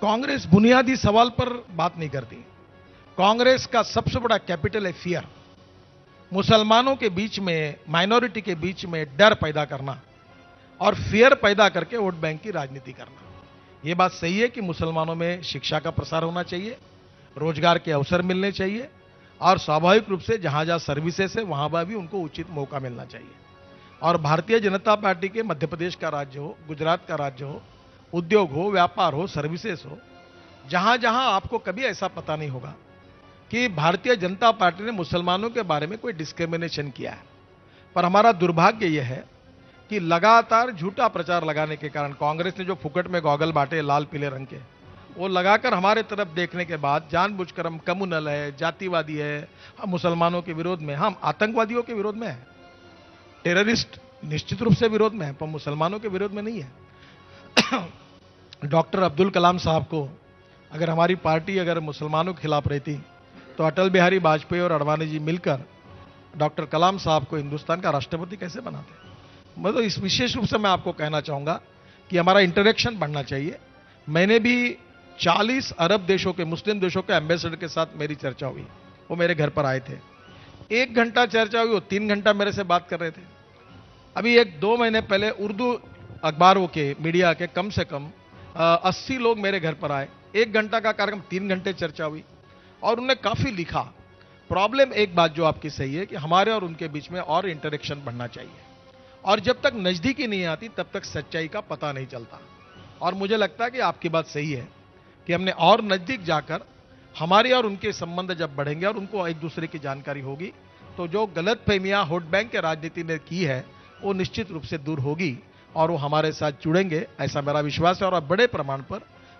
कांग्रेस बुनियादी सवाल पर बात नहीं करती। कांग्रेस का सबसे बड़ा कैपिटल है फियर। मुसलमानों के बीच में, माइनॉरिटी के बीच में डर पैदा करना और फियर पैदा करके वोट बैंक की राजनीति करना। यह बात सही है कि मुसलमानों में शिक्षा का प्रसार होना चाहिए, रोजगार के अवसर मिलने चाहिए, और स्वाभाविक रूप से जहां जहां सर्विसेज है वहां पर भी उनको उचित मौका मिलना चाहिए। और भारतीय जनता पार्टी के मध्य प्रदेश का राज्य हो, गुजरात का राज्य हो, उद्योग हो, व्यापार हो, सर्विसेज हो, जहां जहां आपको कभी ऐसा पता नहीं होगा कि भारतीय जनता पार्टी ने मुसलमानों के बारे में कोई डिस्क्रिमिनेशन किया है, पर हमारा दुर्भाग्य यह है कि लगातार झूठा प्रचार लगाने के कारण कांग्रेस ने जो फुकट में गॉगल बांटे लाल पीले रंग के, वो लगाकर हमारे तरफ देखने के बाद जानबूझकर हम कम्युनल है, जातिवादी है, हम मुसलमानों के विरोध में, हम आतंकवादियों के विरोध में हैं, टेररिस्ट निश्चित रूप से विरोध में है, पर मुसलमानों के विरोध में नहीं है। डॉक्टर अब्दुल कलाम साहब को अगर हमारी पार्टी अगर मुसलमानों के खिलाफ रहती तो अटल बिहारी वाजपेयी और अडवाणी जी मिलकर डॉक्टर कलाम साहब को हिंदुस्तान का राष्ट्रपति कैसे बनाते। मतलब इस विशेष रूप से मैं आपको कहना चाहूंगा कि हमारा इंटरेक्शन बढ़ना चाहिए। मैंने भी 40 अरब देशों के, मुस्लिम देशों के एम्बेसडर के साथ मेरी चर्चा हुई, वो मेरे घर पर आए थे, 1 घंटा चर्चा हुई, वो 3 घंटा मेरे से बात कर रहे थे। अभी 1-2 महीने पहले उर्दू अखबारों के, मीडिया के कम से कम 80 लोग मेरे घर पर आए, 1 घंटा का कार्यक्रम, 3 घंटे चर्चा हुई और उन्होंने काफी लिखा। प्रॉब्लम एक बात जो आपकी सही है कि हमारे और उनके बीच में और इंटरेक्शन बढ़ना चाहिए, और जब तक नजदीकी नहीं आती तब तक सच्चाई का पता नहीं चलता। और मुझे लगता है कि आपकी बात सही है कि हमने और नजदीक जाकर हमारे और उनके संबंध जब बढ़ेंगे और उनको एक दूसरे की जानकारी होगी तो जो गलतफहमियां वोट बैंक के राजनीति ने की है वो निश्चित रूप से दूर होगी और वो हमारे साथ जुड़ेंगे, ऐसा मेरा विश्वास है। और अब बड़े प्रमाण पर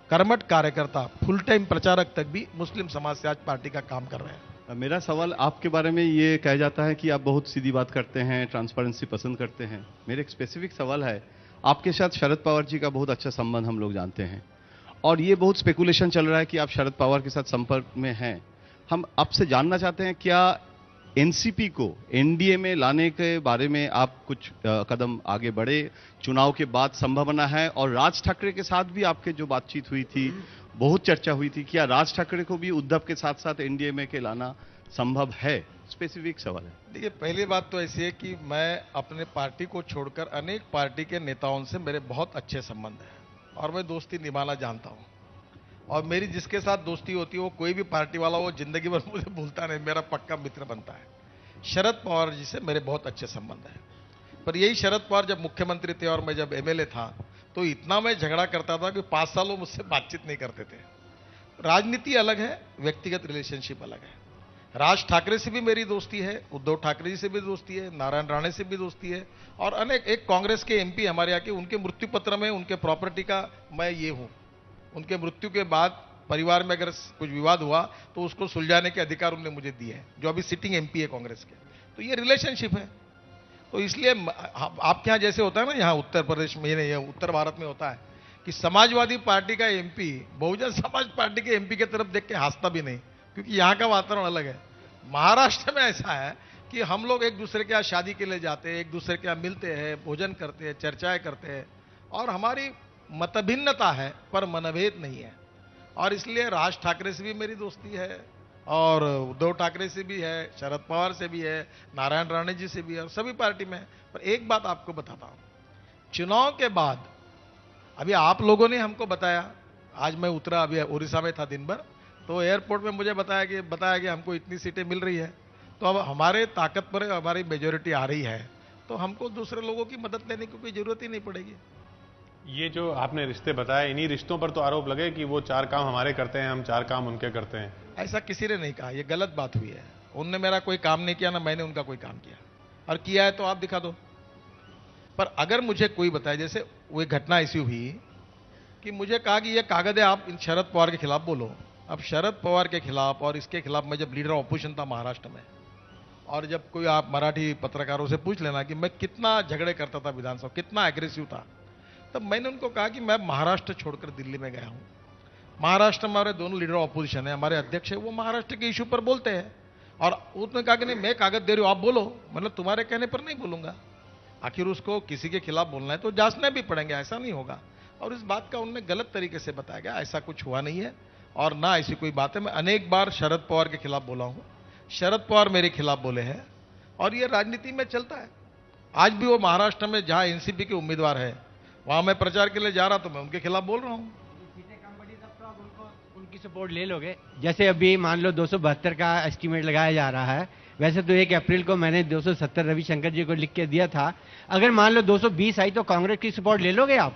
कर्मठ कार्यकर्ता, फुल टाइम प्रचारक तक भी मुस्लिम समाज से आज पार्टी का काम कर रहे हैं। मेरा सवाल आपके बारे में ये कहा जाता है कि आप बहुत सीधी बात करते हैं, ट्रांसपेरेंसी पसंद करते हैं। मेरा एक स्पेसिफिक सवाल है, आपके साथ शरद पवार जी का बहुत अच्छा संबंध हम लोग जानते हैं और ये बहुत स्पेकुलेशन चल रहा है कि आप शरद पवार के साथ संपर्क में हैं। हम आपसे जानना चाहते हैं क्या एनसीपी को एनडीए में लाने के बारे में आप कुछ कदम आगे बढ़े, चुनाव के बाद संभावना है? और राज ठाकरे के साथ भी आपके जो बातचीत हुई थी, बहुत चर्चा हुई थी, क्या राज ठाकरे को भी उद्धव के साथ साथ एनडीए में के लाना संभव है? स्पेसिफिक सवाल है। देखिए, पहली बात तो ऐसी है कि मैं अपने पार्टी को छोड़कर अनेक पार्टी के नेताओं से मेरे बहुत अच्छे संबंध हैं और मैं दोस्ती निभाना जानता हूं, और मेरी जिसके साथ दोस्ती होती है वो कोई भी पार्टी वाला वो जिंदगी भर मुझे भूलता नहीं, मेरा पक्का मित्र बनता है। शरद पवार जी से मेरे बहुत अच्छे संबंध हैं, पर यही शरद पवार जब मुख्यमंत्री थे और मैं जब एमएलए था तो इतना मैं झगड़ा करता था कि 5 साल वो मुझसे बातचीत नहीं करते थे। राजनीति अलग है, व्यक्तिगत रिलेशनशिप अलग है। राज ठाकरे से भी मेरी दोस्ती है, उद्धव ठाकरे जी से भी दोस्ती है, नारायण राणे से भी दोस्ती है, और अनेक एक कांग्रेस के एमपी हमारे यहाँ के, उनके मृत्यु पत्र में उनके प्रॉपर्टी का मैं ये हूं, उनके मृत्यु के बाद परिवार में अगर कुछ विवाद हुआ तो उसको सुलझाने के अधिकार उन्होंने मुझे दिए हैं, जो अभी सिटिंग एमपी है कांग्रेस के। तो ये रिलेशनशिप है। तो इसलिए आपके यहाँ जैसे होता है ना, यहाँ उत्तर प्रदेश में नहीं, उत्तर भारत में होता है कि समाजवादी पार्टी का एमपी बहुजन समाज पार्टी के एमपी की तरफ देख के हंसता भी नहीं, क्योंकि यहाँ का वातावरण अलग है। महाराष्ट्र में ऐसा है कि हम लोग एक दूसरे के यहाँ शादी के लिए जाते हैं, एक दूसरे के यहाँ मिलते हैं, भोजन करते हैं, चर्चाएं करते हैं, और हमारी मतभिन्नता है पर मनभेद नहीं है। और इसलिए राज ठाकरे से भी मेरी दोस्ती है, और उद्धव ठाकरे से भी है, शरद पवार से भी है, नारायण राणे जी से भी है, और सभी पार्टी में। पर एक बात आपको बताता हूं, चुनाव के बाद अभी आप लोगों ने हमको बताया, आज मैं उतरा, अभी उड़ीसा में था दिन भर, तो एयरपोर्ट में मुझे बताया कि हमको इतनी सीटें मिल रही है, तो अब हमारे ताकत पर हमारी मेजोरिटी आ रही है, तो हमको दूसरे लोगों की मदद लेने की कोई जरूरत ही नहीं पड़ेगी। ये जो आपने रिश्ते बताए, इन्हीं रिश्तों पर तो आरोप लगे कि वो 4 काम हमारे करते हैं, हम 4 काम उनके करते हैं। ऐसा किसी ने नहीं कहा, ये गलत बात हुई है। उनने मेरा कोई काम नहीं किया, ना मैंने उनका कोई काम किया, और किया है तो आप दिखा दो। पर अगर मुझे कोई बताए, जैसे वो एक घटना ऐसी हुई कि मुझे कहा कि ये कागज है, आप इन शरद पवार के खिलाफ बोलो। अब शरद पवार के खिलाफ और इसके खिलाफ मैं जब लीडर ऑफ ऑपोजिशन था महाराष्ट्र में, और जब कोई आप मराठी पत्रकारों से पूछ लेना कि मैं कितना झगड़े करता था विधानसभा, कितना एग्रेसिव था, तब मैंने उनको कहा कि मैं महाराष्ट्र छोड़कर दिल्ली में गया हूं। महाराष्ट्र में हमारे दोनों लीडर ऑफ ऑपोजिशन है, हमारे अध्यक्ष है, वो महाराष्ट्र के इशू पर बोलते हैं, और उसने कहा कि नहीं, मैं कागज दे रही हूं, आप बोलो, मतलब तुम्हारे कहने पर नहीं बोलूंगा। आखिर उसको किसी के खिलाफ बोलना है तो जांचने भी पड़ेंगे, ऐसा नहीं होगा। और इस बात का उन्होंने गलत तरीके से बताया गया, ऐसा कुछ हुआ नहीं है और ना ऐसी कोई बात है। मैं अनेक बार शरद पवार के खिलाफ बोला हूं, शरद पवार मेरे खिलाफ बोले हैं, और ये राजनीति में चलता है। आज भी वो महाराष्ट्र में जहां एनसीपी के उम्मीदवार है, वहां मैं प्रचार के लिए जा रहा तो मैं उनके खिलाफ बोल रहा हूं। उनकी सपोर्ट ले लोगे? जैसे अभी मान लो 272 का एस्टीमेट लगाया जा रहा है, वैसे तो 1 अप्रैल को मैंने 270 रविशंकर जी को लिख के दिया था। अगर मान लो 220 आई तो कांग्रेस की सपोर्ट ले लोगे आप?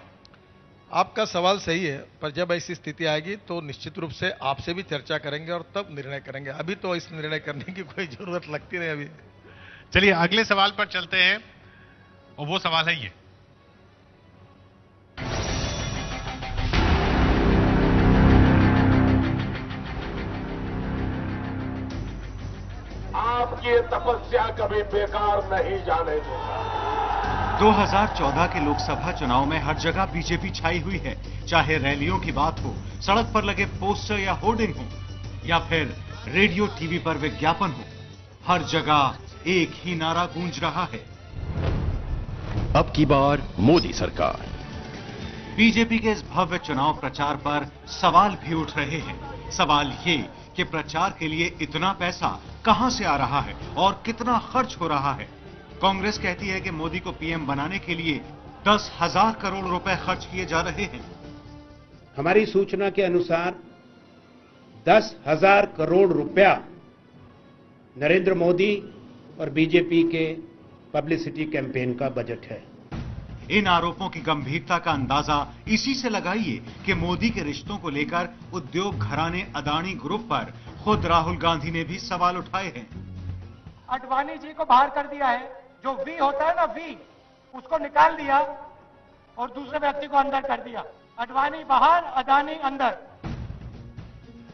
आपका सवाल सही है, पर जब ऐसी स्थिति आएगी तो निश्चित रूप से आपसे भी चर्चा करेंगे और तब निर्णय करेंगे। अभी तो इस निर्णय करने की कोई जरूरत लगती नहीं अभी। चलिए अगले सवाल पर चलते हैं और वो सवाल है ये। आपकी तपस्या कभी बेकार नहीं जाने दूंगा। 2014 के लोकसभा चुनाव में हर जगह बीजेपी छाई हुई है, चाहे रैलियों की बात हो, सड़क पर लगे पोस्टर या होर्डिंग हो, या फिर रेडियो टीवी पर विज्ञापन हो, हर जगह एक ही नारा गूंज रहा है, अब की बार मोदी सरकार। बीजेपी के इस भव्य चुनाव प्रचार पर सवाल भी उठ रहे हैं। सवाल ये कि प्रचार के लिए इतना पैसा कहां से आ रहा है और कितना खर्च हो रहा है। कांग्रेस कहती है कि मोदी को पीएम बनाने के लिए 10,000 करोड़ रुपए खर्च किए जा रहे हैं। हमारी सूचना के अनुसार 10,000 करोड़ रुपया नरेंद्र मोदी और बीजेपी के पब्लिसिटी कैंपेन का बजट है। इन आरोपों की गंभीरता का अंदाजा इसी से लगाइए कि मोदी के रिश्तों को लेकर उद्योग घराने अदानी ग्रुप पर खुद राहुल गांधी ने भी सवाल उठाए हैं। अडवाणी जी को बाहर कर दिया है, जो वी होता है ना, वी, उसको निकाल दिया और दूसरे व्यक्ति को अंदर कर दिया। अडवाणी बाहर, अदानी अंदर।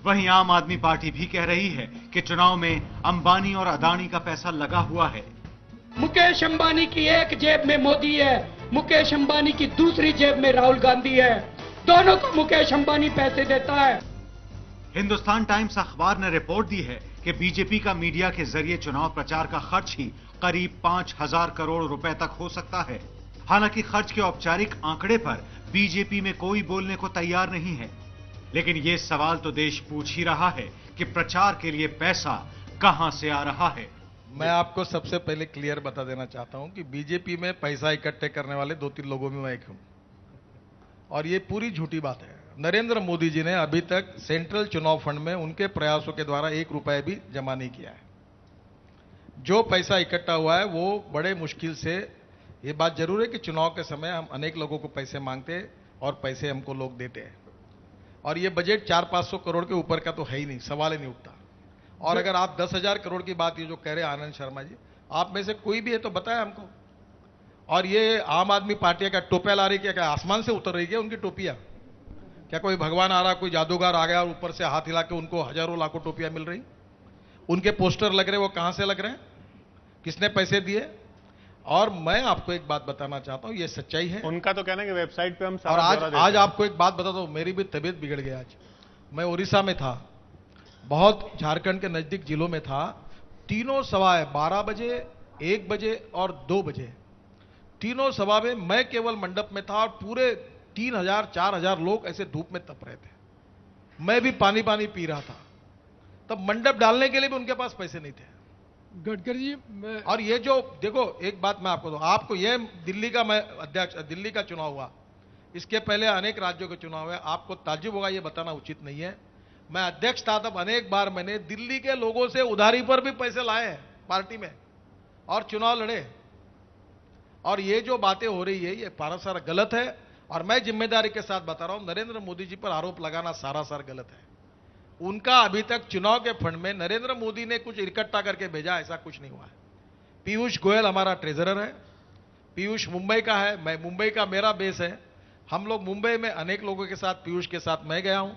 वहीं आम आदमी पार्टी भी कह रही है कि चुनाव में अंबानी और अदानी का पैसा लगा हुआ है। मुकेश अंबानी की एक जेब में मोदी है, मुकेश अंबानी की दूसरी जेब में राहुल गांधी है। दोनों को मुकेश अंबानी पैसे देता है। हिंदुस्तान टाइम्स अखबार ने रिपोर्ट दी है कि बीजेपी का मीडिया के जरिए चुनाव प्रचार का खर्च ही करीब 5,000 करोड़ रुपए तक हो सकता है। हालांकि खर्च के औपचारिक आंकड़े पर बीजेपी में कोई बोलने को तैयार नहीं है, लेकिन ये सवाल तो देश पूछ ही रहा है कि प्रचार के लिए पैसा कहां से आ रहा है। मैं आपको सबसे पहले क्लियर बता देना चाहता हूं कि बीजेपी में पैसा इकट्ठे करने वाले 2-3 लोगों में मैं एक हूं, और ये पूरी झूठी बात है। नरेंद्र मोदी जी ने अभी तक सेंट्रल चुनाव फंड में उनके प्रयासों के द्वारा 1 रुपया भी जमा नहीं किया है। जो पैसा इकट्ठा हुआ है वो बड़े मुश्किल से, ये बात जरूर है कि चुनाव के समय हम अनेक लोगों को पैसे मांगते हैं और पैसे हमको लोग देते हैं, और ये बजट 400-500 करोड़ के ऊपर का तो है ही नहीं, सवाल ही नहीं उठता। और अगर आप 10,000 करोड़ की बात ये जो कह रहे हैं आनंद शर्मा जी, आप में से कोई भी है तो बताएं हमको। और ये आम आदमी पार्टी का टोपियां ला रही, क्या आसमान से उतर रही है उनकी टोपियां? क्या कोई भगवान आ रहा, कोई जादूगर आ गया और ऊपर से हाथ हिला के उनको हजारों लाखों टोपियां मिल रही? उनके पोस्टर लग रहे, वो कहां से लग रहे हैं, किसने पैसे दिए? और मैं आपको एक बात बताना चाहता हूं, ये सच्चाई है। उनका तो कहना है कि वेबसाइट पे हम और सारा आज आपको एक बात बताता हूं, मेरी भी तबीयत बिगड़ गई। आज मैं उड़ीसा में था, बहुत झारखंड के नजदीक जिलों में था। तीनों सभाएं 12 बजे, 1 बजे और 2 बजे, तीनों सभा में मैं केवल मंडप में था और पूरे 3,000-4,000 लोग ऐसे धूप में तप रहे थे। मैं भी पानी पी रहा था। तब मंडप डालने के लिए भी उनके पास पैसे नहीं थे। गडकरी जी, और ये जो देखो, एक बात मैं आपको दूं, आपको ये दिल्ली का मैं अध्यक्ष, दिल्ली का चुनाव हुआ, इसके पहले अनेक राज्यों के चुनाव है, आपको ताज्जुब होगा, ये बताना उचित नहीं है। मैं अध्यक्ष था तब अनेक बार मैंने दिल्ली के लोगों से उधारी पर भी पैसे लाए हैं पार्टी में और चुनाव लड़े। और ये जो बातें हो रही है ये पारासार गलत है, और मैं जिम्मेदारी के साथ बता रहा हूं, नरेंद्र मोदी जी पर आरोप लगाना सारासार गलत है। उनका अभी तक चुनाव के फंड में नरेंद्र मोदी ने कुछ इकट्ठा करके भेजा, ऐसा कुछ नहीं हुआ है। पीयूष गोयल हमारा ट्रेजरर है, पीयूष मुंबई का है, मैं मुंबई का, मेरा बेस है। हम लोग मुंबई में अनेक लोगों के साथ, पीयूष के साथ मैं गया हूं।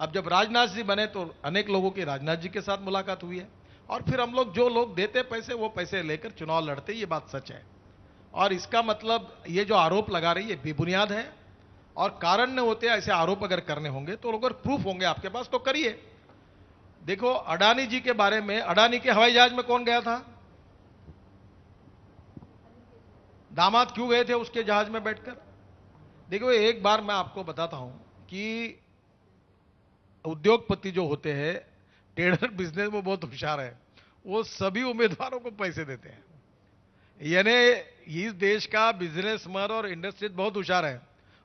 अब जब राजनाथ जी बने तो अनेक लोगों की राजनाथ जी के साथ मुलाकात हुई है, और फिर हम लोग, जो लोग देते पैसे वो पैसे लेकर चुनाव लड़ते, ये बात सच है। और इसका मतलब ये जो आरोप लगा रही है बेबुनियाद है, और कारण न होते ऐसे आरोप अगर करने होंगे तो अगर प्रूफ होंगे आपके पास तो करिए। देखो अडानी जी के बारे में, अडानी के हवाई जहाज में कौन गया था? दामाद क्यों गए थे उसके जहाज में बैठकर? देखो एक बार मैं आपको बताता हूं कि उद्योगपति जो होते हैं, ट्रेडर बिजनेस में बहुत होशियार है, वो सभी उम्मीदवारों को पैसे देते हैं। यानी इस देश का बिजनेसमैन और इंडस्ट्री बहुत होशियार है।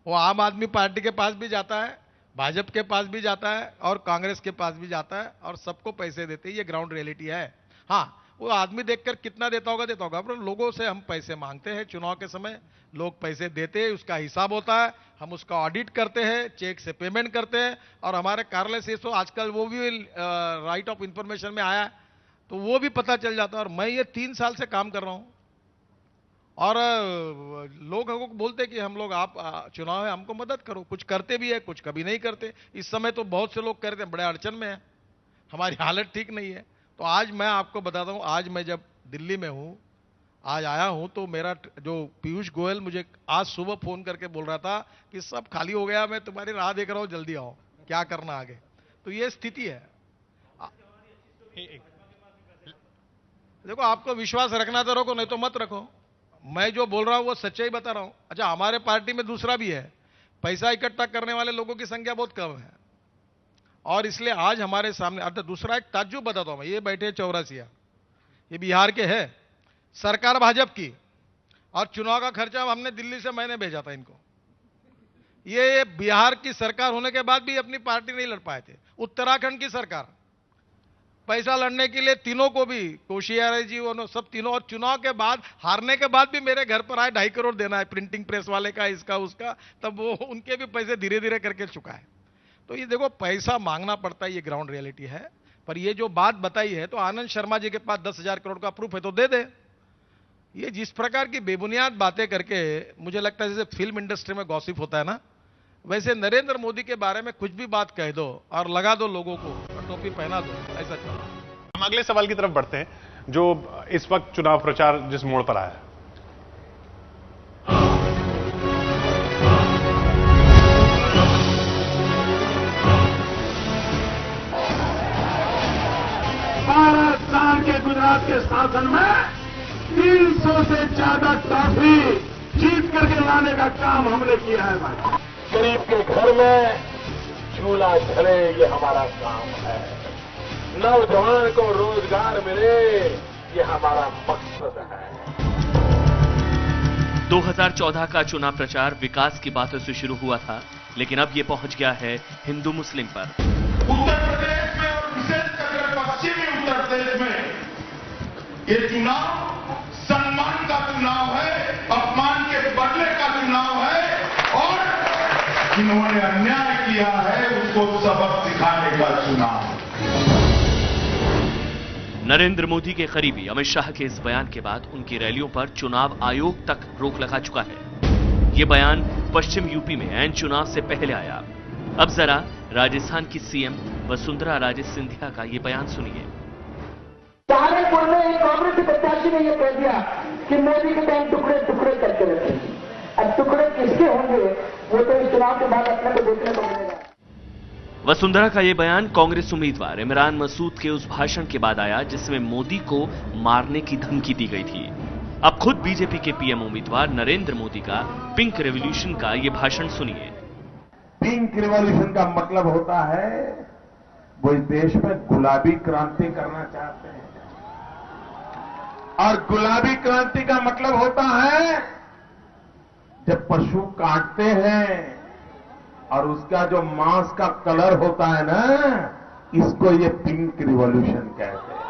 वो आम आदमी पार्टी के पास भी जाता है, भाजपा के पास भी जाता है और कांग्रेस के पास भी जाता है और सबको पैसे देते हैं। ये ग्राउंड रियलिटी है। हाँ, वो आदमी देखकर कितना देता होगा, पर लोगों से हम पैसे मांगते हैं चुनाव के समय, लोग पैसे देते हैं, उसका हिसाब होता है, हम उसका ऑडिट करते हैं, चेक से पेमेंट करते हैं, और हमारे कार्यालय से तो आजकल वो भी राइट ऑफ इंफॉर्मेशन में आया है, तो वो भी पता चल जाता है। और मैं ये 3 साल से काम कर रहा हूं, और लोग हमको बोलते कि हम लोग, आप चुनाव है हमको मदद करो, कुछ करते भी है, कुछ कभी नहीं करते। इस समय तो बहुत से लोग कहते हैं बड़े अड़चन में है, हमारी हालत ठीक नहीं है। तो आज मैं आपको बताता हूं, आज मैं जब दिल्ली में हूं, आज आया हूं, तो मेरा जो पीयूष गोयल मुझे आज सुबह फोन करके बोल रहा था कि सब खाली हो गया, मैं तुम्हारी राह देख रहा हूं, जल्दी आओ, क्या करना आगे। तो ये स्थिति है। देखो, आपको विश्वास रखना तो रखो, नहीं तो मत रखो। मैं जो बोल रहा हूं वो सच्चाई बता रहा हूं। अच्छा, हमारे पार्टी में दूसरा भी है, पैसा इकट्ठा करने वाले लोगों की संख्या बहुत कम है, और इसलिए आज हमारे सामने। अच्छा, दूसरा एक ताज्जुब बताता हूं मैं, ये बैठे चौरासिया, ये बिहार के हैं, सरकार भाजपा की, और चुनाव का खर्चा हमने दिल्ली से मैंने भेजा था इनको। ये बिहार की सरकार होने के बाद भी अपनी पार्टी नहीं लड़ पाए थे। उत्तराखंड की सरकार, पैसा लड़ने के लिए तीनों को भी, कोशियारी जी वो सब तीनों, और चुनाव के बाद, हारने के बाद भी मेरे घर पर आए, 2.5 करोड़ देना है प्रिंटिंग प्रेस वाले का, इसका उसका, तब वो उनके भी पैसे धीरे धीरे करके चुका है। तो ये देखो, पैसा मांगना पड़ता है, ये ग्राउंड रियलिटी है। पर ये जो बात बताई है, तो आनंद शर्मा जी के पास 10,000 करोड़ का प्रूफ है, तो दे दे। ये जिस प्रकार की बेबुनियाद बातें करके, मुझे लगता है जैसे फिल्म इंडस्ट्री में गॉसिप होता है ना, वैसे नरेंद्र मोदी के बारे में कुछ भी बात कह दो और लगा दो लोगों को, टोपी पहना दो, ऐसा चला। हम अगले सवाल की तरफ बढ़ते हैं, जो इस वक्त चुनाव प्रचार जिस मोड़ पर आया है। साल के गुजरात के शासन में 300 से ज्यादा ट्रॉफी जीत करके लाने का काम हमने किया है भाई। गरीब के घर में झूला झले, ये हमारा काम है। नौजवान को रोजगार मिले, ये हमारा मकसद है। 2014 का चुनाव प्रचार विकास की बातों से शुरू हुआ था, लेकिन अब ये पहुंच गया है हिंदू मुस्लिम पर। उत्तर प्रदेश में और विशेषकर पश्चिमी उत्तर प्रदेश में ये चुनाव सम्मान का चुनाव है, अपमान के बदले का चुनाव है, और जिन्होंने अन्याय किया है उसको सबक सिखाने का चुनाव। नरेंद्र मोदी के करीबी अमित शाह के इस बयान के बाद उनकी रैलियों पर चुनाव आयोग तक रोक लगा चुका है। ये बयान पश्चिम यूपी में ऐन चुनाव से पहले आया। अब जरा राजस्थान की सीएम वसुंधरा राजे सिंधिया का ये बयान सुनिए। सहारनपुर में एक कांग्रेस के प्रत्याशी ने यह कह दिया कि मोदी के टाइम टुकड़े टुकड़े करके रखे। अब टुकड़े किसके होंगे वो तो इस चुनाव के बाद अपने को देखने को मिलेगा। वसुंधरा का ये बयान कांग्रेस उम्मीदवार इमरान मसूद के उस भाषण के बाद आया जिसमें मोदी को मारने की धमकी दी गई थी। अब खुद बीजेपी के पीएम उम्मीदवार नरेंद्र मोदी का पिंक रेवोल्यूशन का ये भाषण सुनिए। पिंक रिवॉल्यूशन का मतलब होता है वो इस देश में गुलाबी क्रांति करना चाहते हैं, और गुलाबी क्रांति का मतलब होता है जब पशु काटते हैं और उसका जो मांस का कलर होता है ना, इसको ये पिंक रिवॉल्यूशन कहते हैं।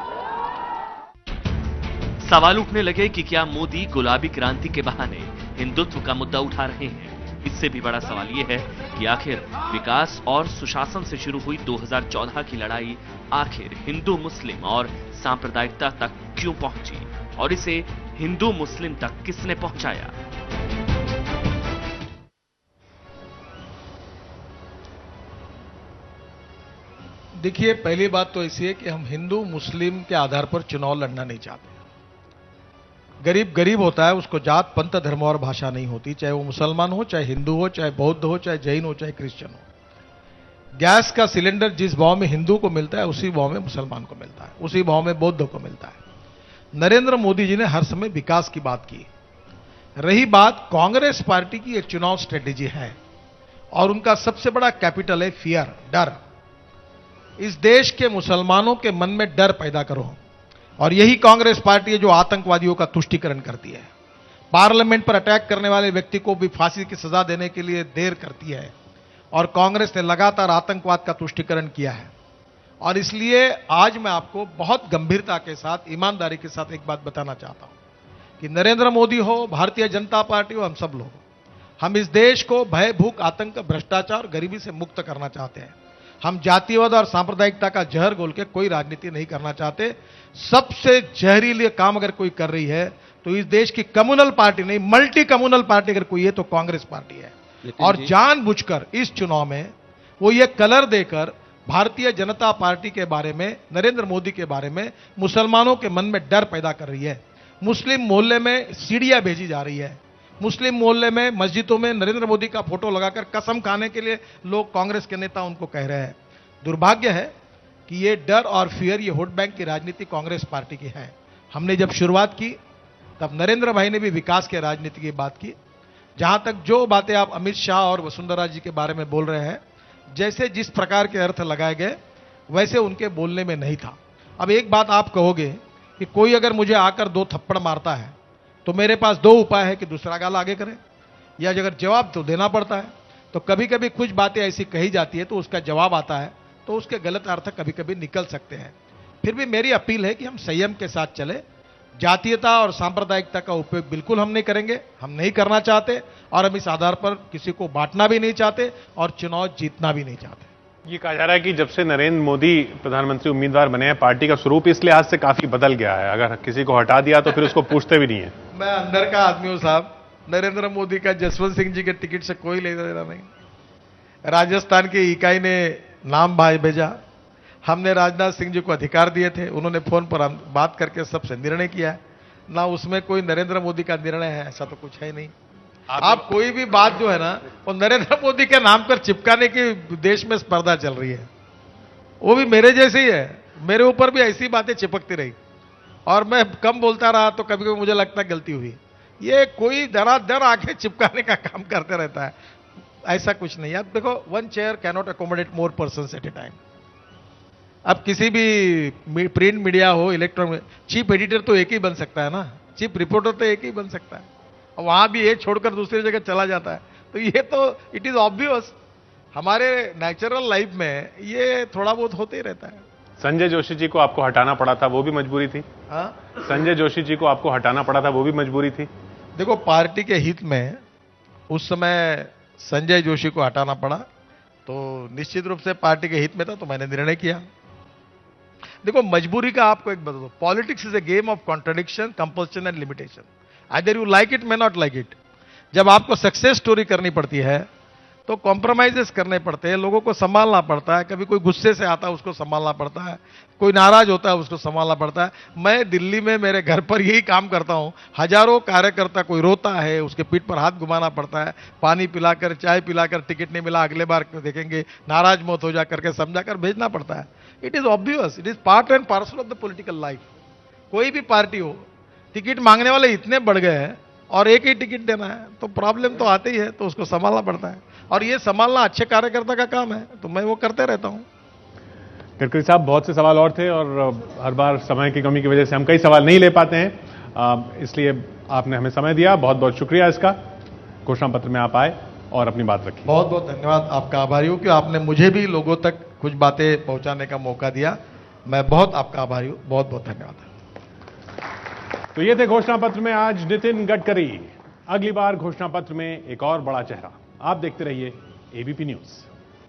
सवाल उठने लगे कि क्या मोदी गुलाबी क्रांति के बहाने हिंदुत्व का मुद्दा उठा रहे हैं। इससे भी बड़ा सवाल यह है कि आखिर विकास और सुशासन से शुरू हुई 2014 की लड़ाई आखिर हिंदू मुस्लिम और सांप्रदायिकता तक क्यों पहुंची, और इसे हिंदू मुस्लिम तक किसने पहुंचाया। देखिए, पहली बात तो ऐसी है कि हम हिंदू मुस्लिम के आधार पर चुनाव लड़ना नहीं चाहते। गरीब गरीब होता है, उसको जात पंथ धर्म और भाषा नहीं होती, चाहे वो मुसलमान हो, चाहे हिंदू हो, चाहे बौद्ध हो, चाहे जैन हो, चाहे क्रिश्चियन हो। गैस का सिलेंडर जिस भाव में हिंदू को मिलता है उसी भाव में मुसलमान को मिलता है, उसी भाव में बौद्ध को मिलता है। नरेंद्र मोदी जी ने हर समय विकास की बात की। रही बात, कांग्रेस पार्टी की एक चुनाव स्ट्रेटेजी है और उनका सबसे बड़ा कैपिटल है फियर, डर। इस देश के मुसलमानों के मन में डर पैदा करो, और यही कांग्रेस पार्टी है जो आतंकवादियों का तुष्टीकरण करती है। पार्लियामेंट पर अटैक करने वाले व्यक्ति को भी फांसी की सजा देने के लिए देर करती है, और कांग्रेस ने लगातार आतंकवाद का तुष्टीकरण किया है। और इसलिए आज मैं आपको बहुत गंभीरता के साथ, ईमानदारी के साथ एक बात बताना चाहता हूं कि नरेंद्र मोदी हो, भारतीय जनता पार्टी हो, हम सब लोग, हम इस देश को भय, भूख, आतंक, भ्रष्टाचार, गरीबी से मुक्त करना चाहते हैं। हम जातिवाद और सांप्रदायिकता का जहर घोल के कोई राजनीति नहीं करना चाहते। सबसे जहरीले काम अगर कोई कर रही है तो इस देश की कम्युनल पार्टी नहीं, मल्टी कम्युनल पार्टी अगर कोई है तो कांग्रेस पार्टी है। और जानबूझकर इस चुनाव में वो ये कलर देकर भारतीय जनता पार्टी के बारे में, नरेंद्र मोदी के बारे में मुसलमानों के मन में डर पैदा कर रही है। मुस्लिम मोहल्ले में सीढ़ियां भेजी जा रही है। मुस्लिम मोहल्ले में, मस्जिदों में नरेंद्र मोदी का फोटो लगाकर कसम खाने के लिए लोग, कांग्रेस के नेता उनको कह रहे हैं। दुर्भाग्य है कि ये डर और फियर, ये वोट बैंक की राजनीति कांग्रेस पार्टी की है। हमने जब शुरुआत की तब नरेंद्र भाई ने भी विकास की राजनीति की बात की। जहां तक जो बातें आप अमित शाह और वसुंधरा जी के बारे में बोल रहे हैं, जैसे जिस प्रकार के अर्थ लगाए गए वैसे उनके बोलने में नहीं था। अब एक बात आप कहोगे कि कोई अगर मुझे आकर 2 थप्पड़ मारता है तो मेरे पास 2 उपाय है कि दूसरा गाल आगे करें, या अगर जवाब तो देना पड़ता है। तो कभी कभी कुछ बातें ऐसी कही जाती है तो उसका जवाब आता है तो उसके गलत अर्थ कभी कभी निकल सकते हैं। फिर भी मेरी अपील है कि हम संयम के साथ चले। जातीयता और सांप्रदायिकता का उपयोग बिल्कुल हम नहीं करेंगे, हम नहीं करना चाहते, और हम इस आधार पर किसी को बांटना भी नहीं चाहते और चुनाव जीतना भी नहीं चाहते। ये कहा जा रहा है कि जब से नरेंद्र मोदी प्रधानमंत्री उम्मीदवार बने हैं, पार्टी का स्वरूप इस लिहाज से काफी बदल गया है। अगर किसी को हटा दिया तो फिर उसको पूछते भी नहीं है। मैं अंदर का आदमी हूं साहब। नरेंद्र मोदी का जसवंत सिंह जी के टिकट से कोई लेना देना नहीं। राजस्थान की इकाई ने नाम भेजा, हमने राजनाथ सिंह जी को अधिकार दिए थे, उन्होंने फोन पर बात करके सबसे निर्णय किया है ना। उसमें कोई नरेंद्र मोदी का निर्णय है ऐसा तो कुछ है नहीं। आप कोई भी बात जो है ना वो नरेंद्र मोदी के नाम पर चिपकाने की देश में स्पर्धा चल रही है। वो भी मेरे जैसे ही है, मेरे ऊपर भी ऐसी बातें चिपकती रही और मैं कम बोलता रहा तो कभी कभी मुझे लगता गलती हुई। ये कोई धड़ाधड़ आंखें चिपकाने का काम करते रहता है, ऐसा कुछ नहीं। अब देखो, 1 chair cannot accommodate more persons at a time. अब किसी भी प्रिंट मीडिया हो, इलेक्ट्रॉनिक, चीफ एडिटर तो एक ही बन सकता है ना, चीफ रिपोर्टर तो एक ही बन सकता है, और वहां भी एक छोड़कर दूसरी जगह चला जाता है। तो ये तो इट इज ऑब्वियस, हमारे नेचुरल लाइफ में ये थोड़ा बहुत होते ही रहता है। संजय जोशी जी को आपको हटाना पड़ा था, वो भी मजबूरी थी? हाँ, संजय जोशी जी को आपको हटाना पड़ा था, वो भी मजबूरी थी? देखो, पार्टी के हित में उस समय संजय जोशी को हटाना पड़ा तो निश्चित रूप से पार्टी के हित में था, तो मैंने निर्णय किया। देखो, मजबूरी का आपको एक बता दो, politics is a game of contradiction, compulsion and limitation. Either you like it, may not like it. जब आपको सक्सेस स्टोरी करनी पड़ती है तो कॉम्प्रोमाइजेस करने पड़ते हैं, लोगों को संभालना पड़ता है। कभी कोई गुस्से से आता है उसको संभालना पड़ता है, कोई नाराज होता है उसको संभालना पड़ता है। मैं दिल्ली में मेरे घर पर यही काम करता हूं। हजारों कार्यकर्ता, कोई रोता है उसके पीठ पर हाथ घुमाना पड़ता है, पानी पिलाकर, चाय पिलाकर, टिकट नहीं मिला अगले बार देखेंगे, नाराज मत हो जा करके समझाकर भेजना पड़ता है। It is obvious, it is part and parcel of the political life. कोई भी पार्टी हो, टिकट मांगने वाले इतने बढ़ गए हैं और एक ही टिकट देना है तो प्रॉब्लम तो आती ही है, तो उसको संभालना पड़ता है। और ये संभालना अच्छे कार्यकर्ता का काम है, तो मैं वो करते रहता हूं। गडकरी साहब, बहुत से सवाल और थे और हर बार समय की कमी की वजह से हम कई सवाल नहीं ले पाते हैं, इसलिए आपने हमें समय दिया, बहुत बहुत शुक्रिया इसका। घोषणा पत्र में आप आए और अपनी बात रखी। बहुत बहुत धन्यवाद, आपका आभारी हूं कि आपने मुझे भी लोगों तक कुछ बातें पहुंचाने का मौका दिया। मैं बहुत आपका आभारी हूं, बहुत बहुत धन्यवाद। तो ये थे घोषणा पत्र में आज नितिन गडकरी। अगली बार घोषणा पत्र में एक और बड़ा चेहरा। आप देखते रहिए एबीपी न्यूज।